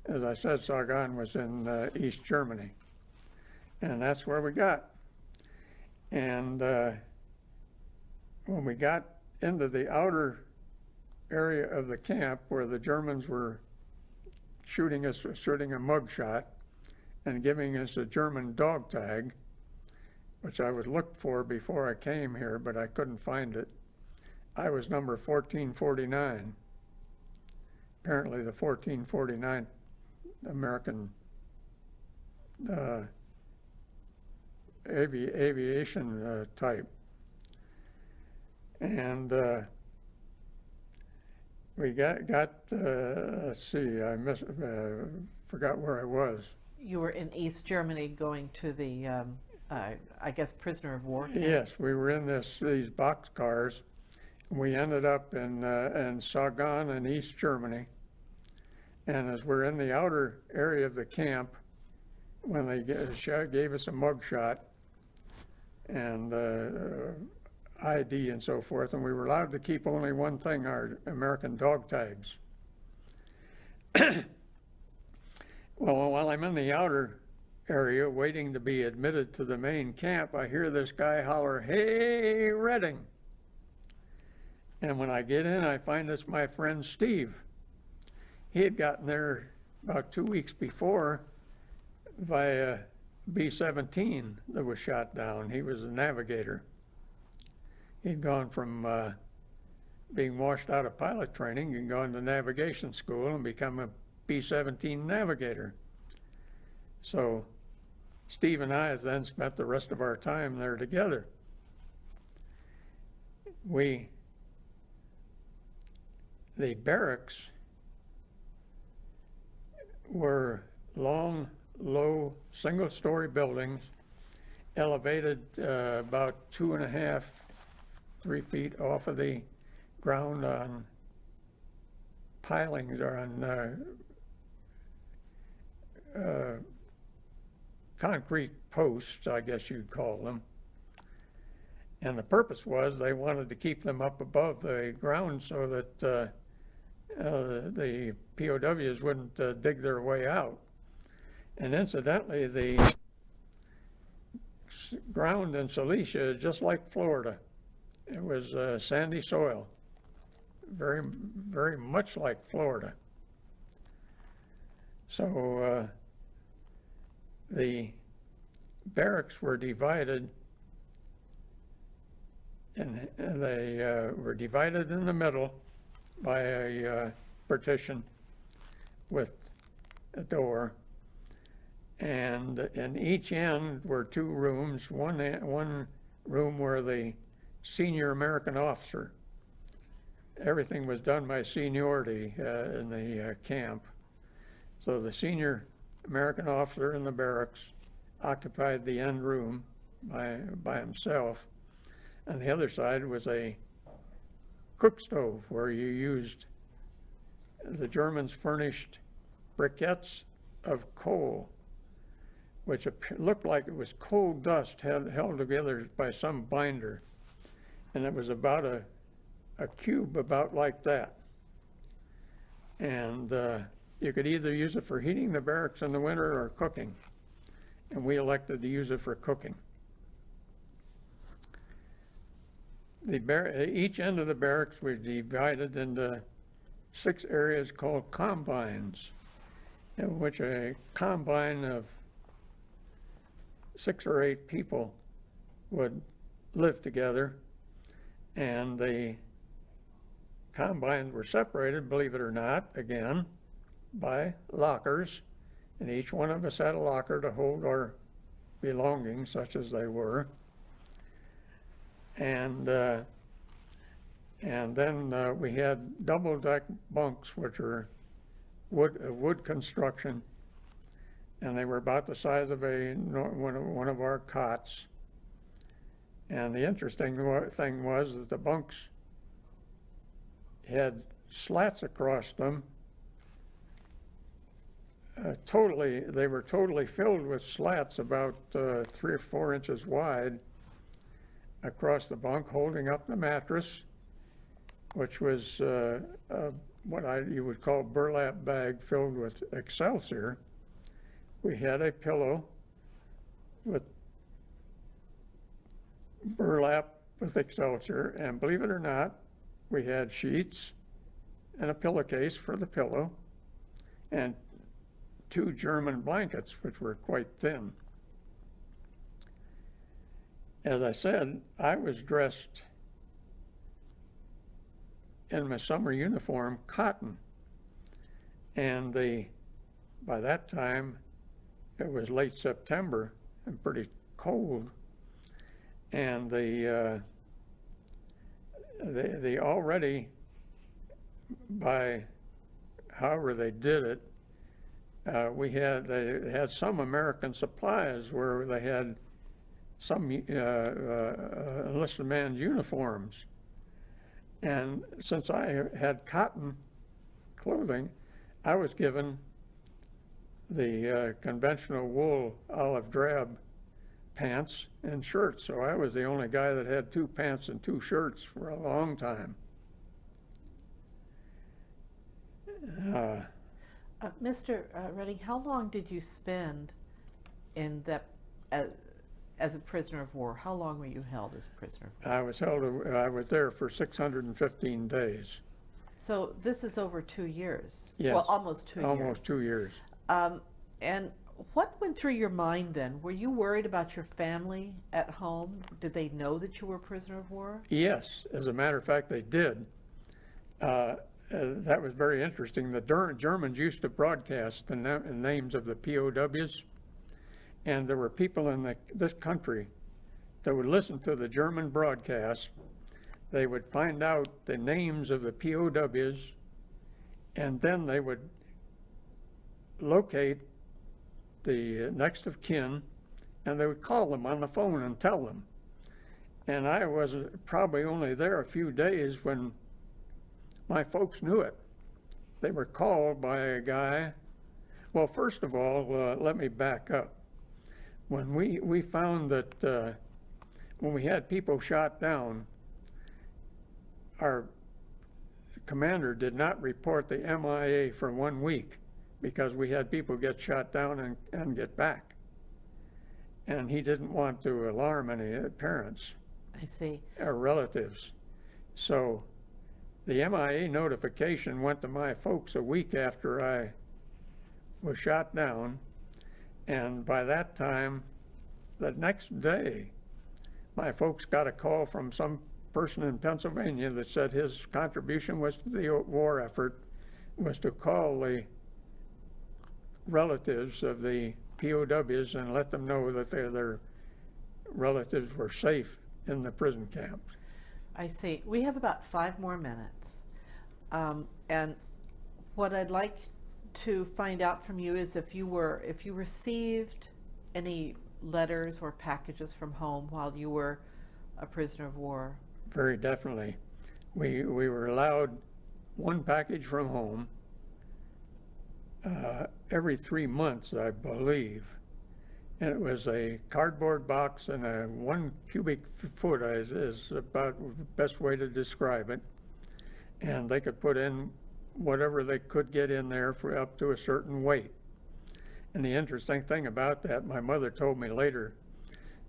as I said, Sagan was in East Germany, and that's where we got. And when we got into the outer area of the camp where the Germans were shooting a mug shot and giving us a German dog tag, which I was looked for before I came here, but I couldn't find it. I was number 1449. Apparently the 1449 American aviation type. And we got let's see, forgot where I was. You were in East Germany going to the, I guess, prisoner of war camp? Yes, we were in these box cars. We ended up in Sagan in East Germany. And as we're in the outer area of the camp, when they gave us a mug shot and ID and so forth, and we were allowed to keep only one thing, our American dog tags. Well, while I'm in the outer area waiting to be admitted to the main camp, I hear this guy holler, "Hey, Redding." And when I get in, I find it's my friend Steve. He had gotten there about 2 weeks before by a B-17 that was shot down. He was a navigator. He'd gone from being washed out of pilot training and gone to navigation school and become a B-17 navigator. So Steve and I then spent the rest of our time there together. The barracks were long, low, single-story buildings, elevated about 2.5, 3 feet off of the ground on pilings or on concrete posts, I guess you'd call them. And the purpose was they wanted to keep them up above the ground so that the POWs wouldn't dig their way out. And incidentally, the ground in Silesia is just like Florida. It was sandy soil, very, very much like Florida. So the barracks were divided, and they were divided in the middle by a partition with a door, and in each end were 2 rooms. One room where the senior American officer. Everything was done by seniority in the camp. So the senior American officer in the barracks occupied the end room by himself. On the other side was a cook stove where you used, the Germans furnished briquettes of coal, which looked like it was coal dust held together by some binder. And it was about a cube about like that. And you could either use it for heating the barracks in the winter or cooking. And we elected to use it for cooking. Each end of the barracks was divided into 6 areas called combines, in which a combine of 6 or 8 people would live together, and the combines were separated, believe it or not, again, by lockers, and each one of us had a locker to hold our belongings, such as they were. And then we had double-deck bunks, which are wood construction, and they were about the size of one of our cots. And the interesting thing was that the bunks had slats across them. They were totally filled with slats about 3 or 4 inches wide across the bunk, holding up the mattress, which was what you would call burlap bag filled with Excelsior. We had a pillow with burlap with Excelsior, and believe it or not, we had sheets, and a pillowcase for the pillow, and 2 German blankets, which were quite thin. As I said, I was dressed in my summer uniform, cotton, and by that time it was late September and pretty cold, and they already, by however they did it, they had some American supplies where they had some enlisted man's uniforms. And since I had cotton clothing, I was given the conventional wool olive drab pants and shirts. So I was the only guy that had 2 pants and 2 shirts for a long time. Mr. Redding, how long did you spend in that as a prisoner of war? How long were you held as a prisoner of war? I was there for 615 days. So this is over 2 years. Yes. Well, almost 2 years. Almost 2 years. And what went through your mind then? Were you worried about your family at home? Did they know that you were a prisoner of war? Yes, as a matter of fact, they did. That was very interesting. The Germans used to broadcast the names of the POWs, and there were people in this country that would listen to the German broadcast. They would find out the names of the POWs, and then they would locate the next of kin, and they would call them on the phone and tell them. And I was probably only there a few days when my folks knew it. They were called by a guy. Well, first of all, let me back up. When we found that when we had people shot down, our commander did not report the MIA for 1 week because we had people get shot down and get back. And he didn't want to alarm any parents. I see. Or relatives. So the MIA notification went to my folks a week after I was shot down, and by that time, the next day, my folks got a call from some person in Pennsylvania that said his contribution was to the war effort was to call the relatives of the POWs and let them know that their relatives were safe in the prison camps. I see. We have about 5 more minutes. And what I'd like to find out from you is if you received any letters or packages from home while you were a prisoner of war. Very definitely. We were allowed 1 package from home every 3 months, I believe. And it was a cardboard box and a 1 cubic foot is about the best way to describe it. And they could put in whatever they could get in there for up to a certain weight. And the interesting thing about that, my mother told me later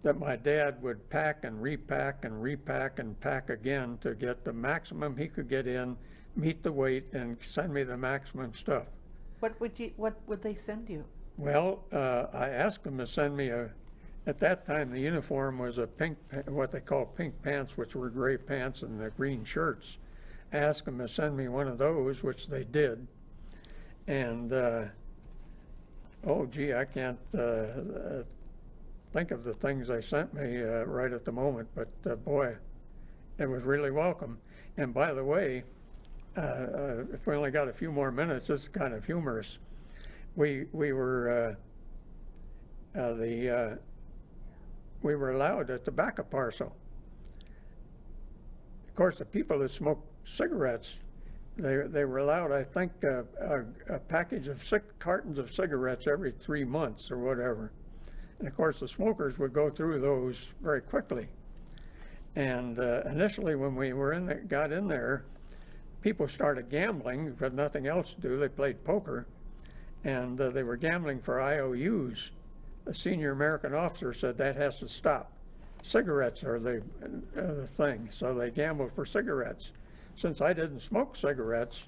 that my dad would pack and repack and repack and pack again to get the maximum he could get in, meet the weight, and send me the maximum stuff. What would they send you? Well, I asked them to send me at that time the uniform was a pink, what they call pink pants, which were gray pants and the green shirts. I asked them to send me one of those, which they did. And, oh gee, I can't think of the things they sent me right at the moment, but boy, it was really welcome. And by the way, if we only got a few more minutes, this is kind of humorous. We were allowed a tobacco parcel. Of course, the people that smoked cigarettes, they were allowed, I think, a package of 6 cartons of cigarettes every 3 months or whatever. And of course, the smokers would go through those very quickly. And initially, when we were got in there, people started gambling because nothing else to do. They played poker. And they were gambling for IOUs. A senior American officer said that has to stop. Cigarettes are the thing, so they gambled for cigarettes. Since I didn't smoke cigarettes,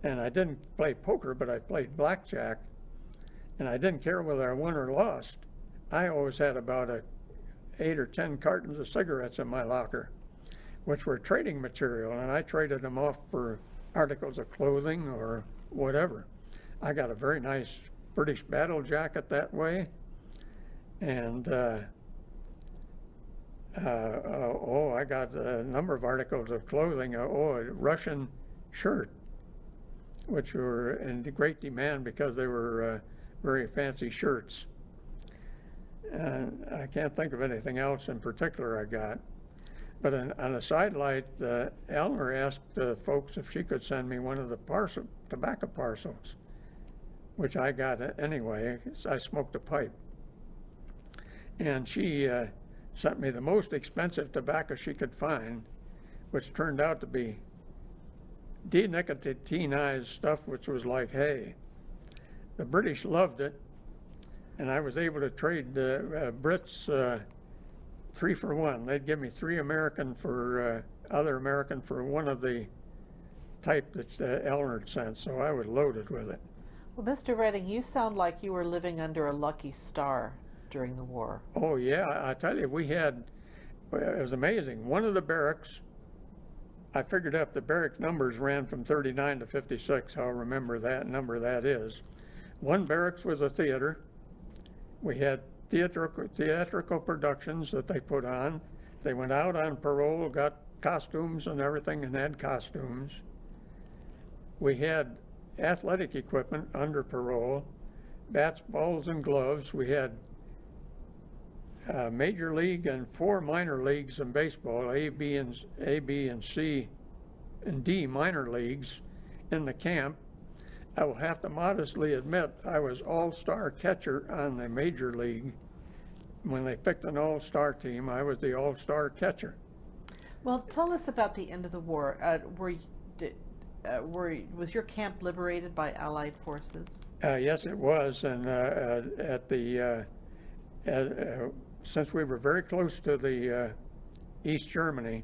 And I didn't play poker, but I played blackjack. And I didn't care whether I won or lost. I always had about 8 or 10 cartons of cigarettes in my locker, which were trading material, and I traded them off for articles of clothing or whatever. I got a very nice British battle jacket that way, and I got a number of articles of clothing. A Russian shirt, which were in great demand because they were very fancy shirts. And I can't think of anything else in particular I got. But on a sidelight, Eleanor asked folks if she could send me one of the tobacco parcels, which I got anyway. I smoked a pipe. And she sent me the most expensive tobacco she could find, which turned out to be denicotinized stuff, which was like hay. The British loved it, and I was able to trade Brits 3 for 1. They'd give me 3 American for other American for one of the type that Eleanor sent, so I was loaded with it. Well, Mr. Redding, you sound like you were living under a lucky star during the war. Oh yeah, I tell you, it was amazing. One of the barracks, I figured out the barrack numbers ran from 39 to 56, I'll remember that number that is. One barracks was a theater. We had theatrical productions that they put on. They went out on parole, got costumes and everything, and had costumes. We had athletic equipment under parole, bats, balls, and gloves. We had major league and 4 minor leagues in baseball, A, B, and C, and D minor leagues in the camp. I will have to modestly admit I was all-star catcher on the major league. When they picked an all-star team, I was the all-star catcher. Well, tell us about the end of the war. Was your camp liberated by Allied forces? Yes, it was, and since we were very close to the East Germany,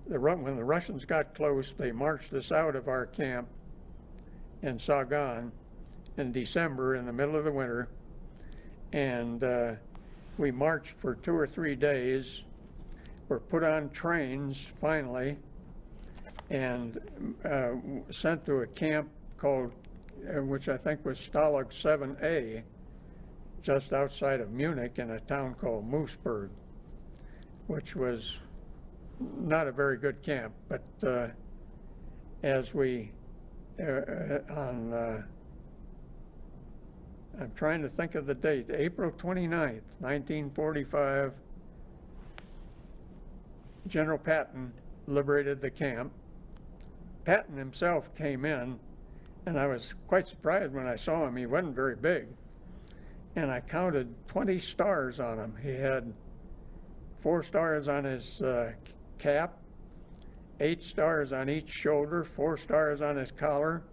when the Russians got close, they marched us out of our camp in Sagan in December, in the middle of the winter, and we marched for 2 or 3 days. Were put on trains finally, and sent to a camp called, which I think was Stalag 7A, just outside of Munich in a town called Moosburg, which was not a very good camp. But as we I'm trying to think of the date, April 29th, 1945, General Patton liberated the camp. Patton himself came in, and I was quite surprised when I saw him. He wasn't very big, and I counted 20 stars on him. He had 4 stars on his cap, 8 stars on each shoulder, 4 stars on his collar,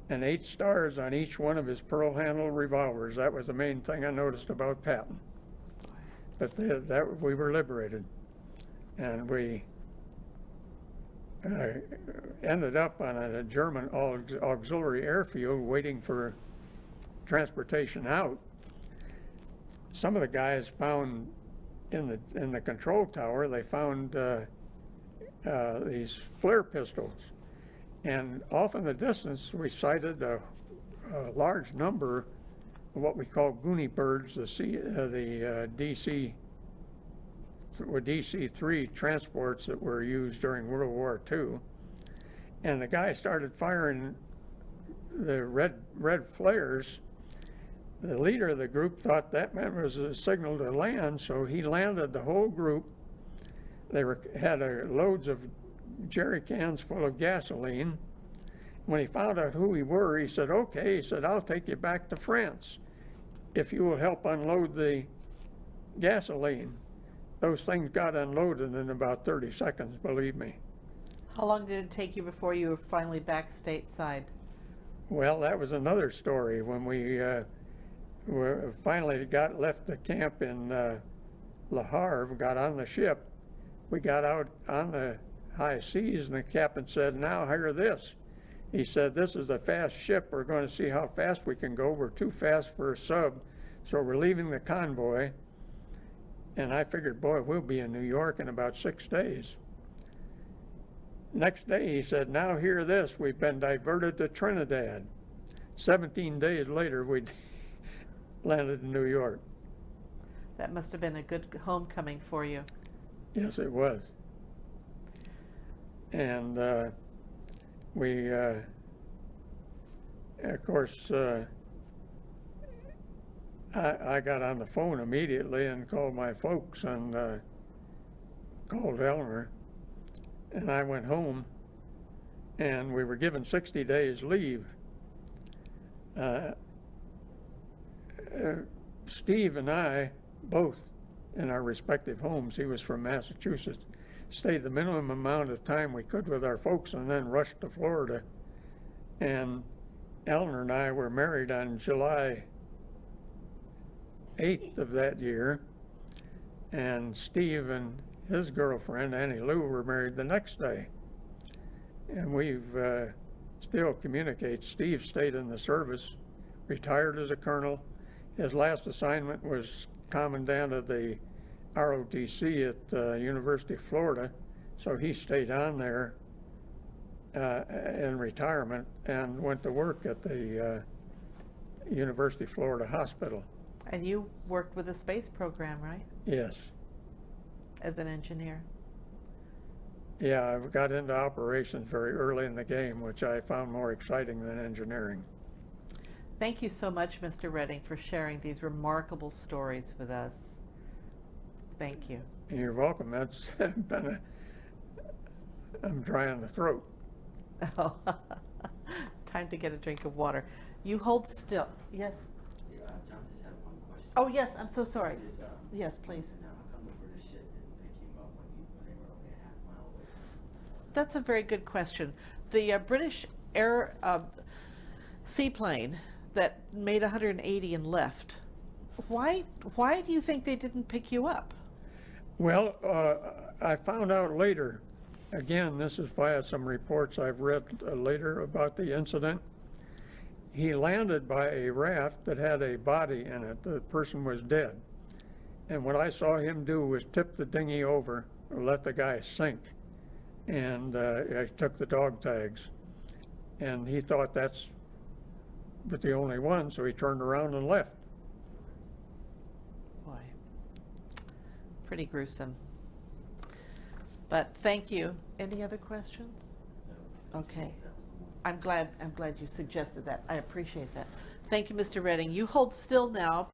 and 8 stars on each one of his pearl-handled revolvers. That was the main thing I noticed about Patton. But we were liberated, and we ended up on a German auxiliary airfield waiting for transportation out. Some of the guys found in the control tower, they found these flare pistols, and off in the distance we sighted a large number of what we call Goonie birds, the DC-3 transports that were used during World War II. And the guy started firing the red flares. The leader of the group thought that was a signal to land, so he landed the whole group. They had loads of jerry cans full of gasoline. When he found out who we were, he said, okay, he said, I'll take you back to France if you will help unload the gasoline. Those things got unloaded in about 30 seconds, believe me. How long did it take you before you were finally back stateside? Well, that was another story. When we finally left the camp in Le Havre, got on the ship, we got out on the high seas, and the captain said, now hear this. He said, "This is a fast ship. We're going to see how fast we can go. We're too fast for a sub, so we're leaving the convoy." And I figured, boy, we'll be in New York in about 6 days. Next day, he said, "Now hear this, we've been diverted to Trinidad." 17 days later, we landed in New York. That must have been a good homecoming for you. Yes, it was. And we, of course, I got on the phone immediately and called my folks and called Eleanor. And I went home, and we were given 60 days leave. Steve and I, both in our respective homes, he was from Massachusetts, stayed the minimum amount of time we could with our folks and then rushed to Florida. And Eleanor and I were married on July 8th of that year, and Steve and his girlfriend, Annie Lou, were married the next day. And we've still communicate. Steve stayed in the service, retired as a colonel. His last assignment was commandant of the ROTC at University of Florida, so he stayed on there in retirement and went to work at the University of Florida Hospital. And you worked with the space program, right? Yes. As an engineer. Yeah, I got into operations very early in the game, which I found more exciting than engineering. Thank you so much, Mr. Redding, for sharing these remarkable stories with us. Thank you. You're welcome. That's been I'm dry on the throat. Oh, time to get a drink of water. You hold still. Yes? Yeah, John just had one question. Oh, yes, I'm so sorry. Just, Yes, please. Now, how come the British ship didn't pick him up when they were only a half mile away from him? That's a very good question. The British air seaplane that made 180 and left, why do you think they didn't pick you up? Well, I found out later, again, this is via some reports I've read later about the incident. He landed by a raft that had a body in it. The person was dead. And what I saw him do was tip the dinghy over, or let the guy sink. And I took the dog tags. And he thought that's but the only one, so he turned around and left. Boy, pretty gruesome. But thank you. Any other questions? Okay. I'm glad you suggested that. I appreciate that. Thank you, Mr. Redding. You hold still now.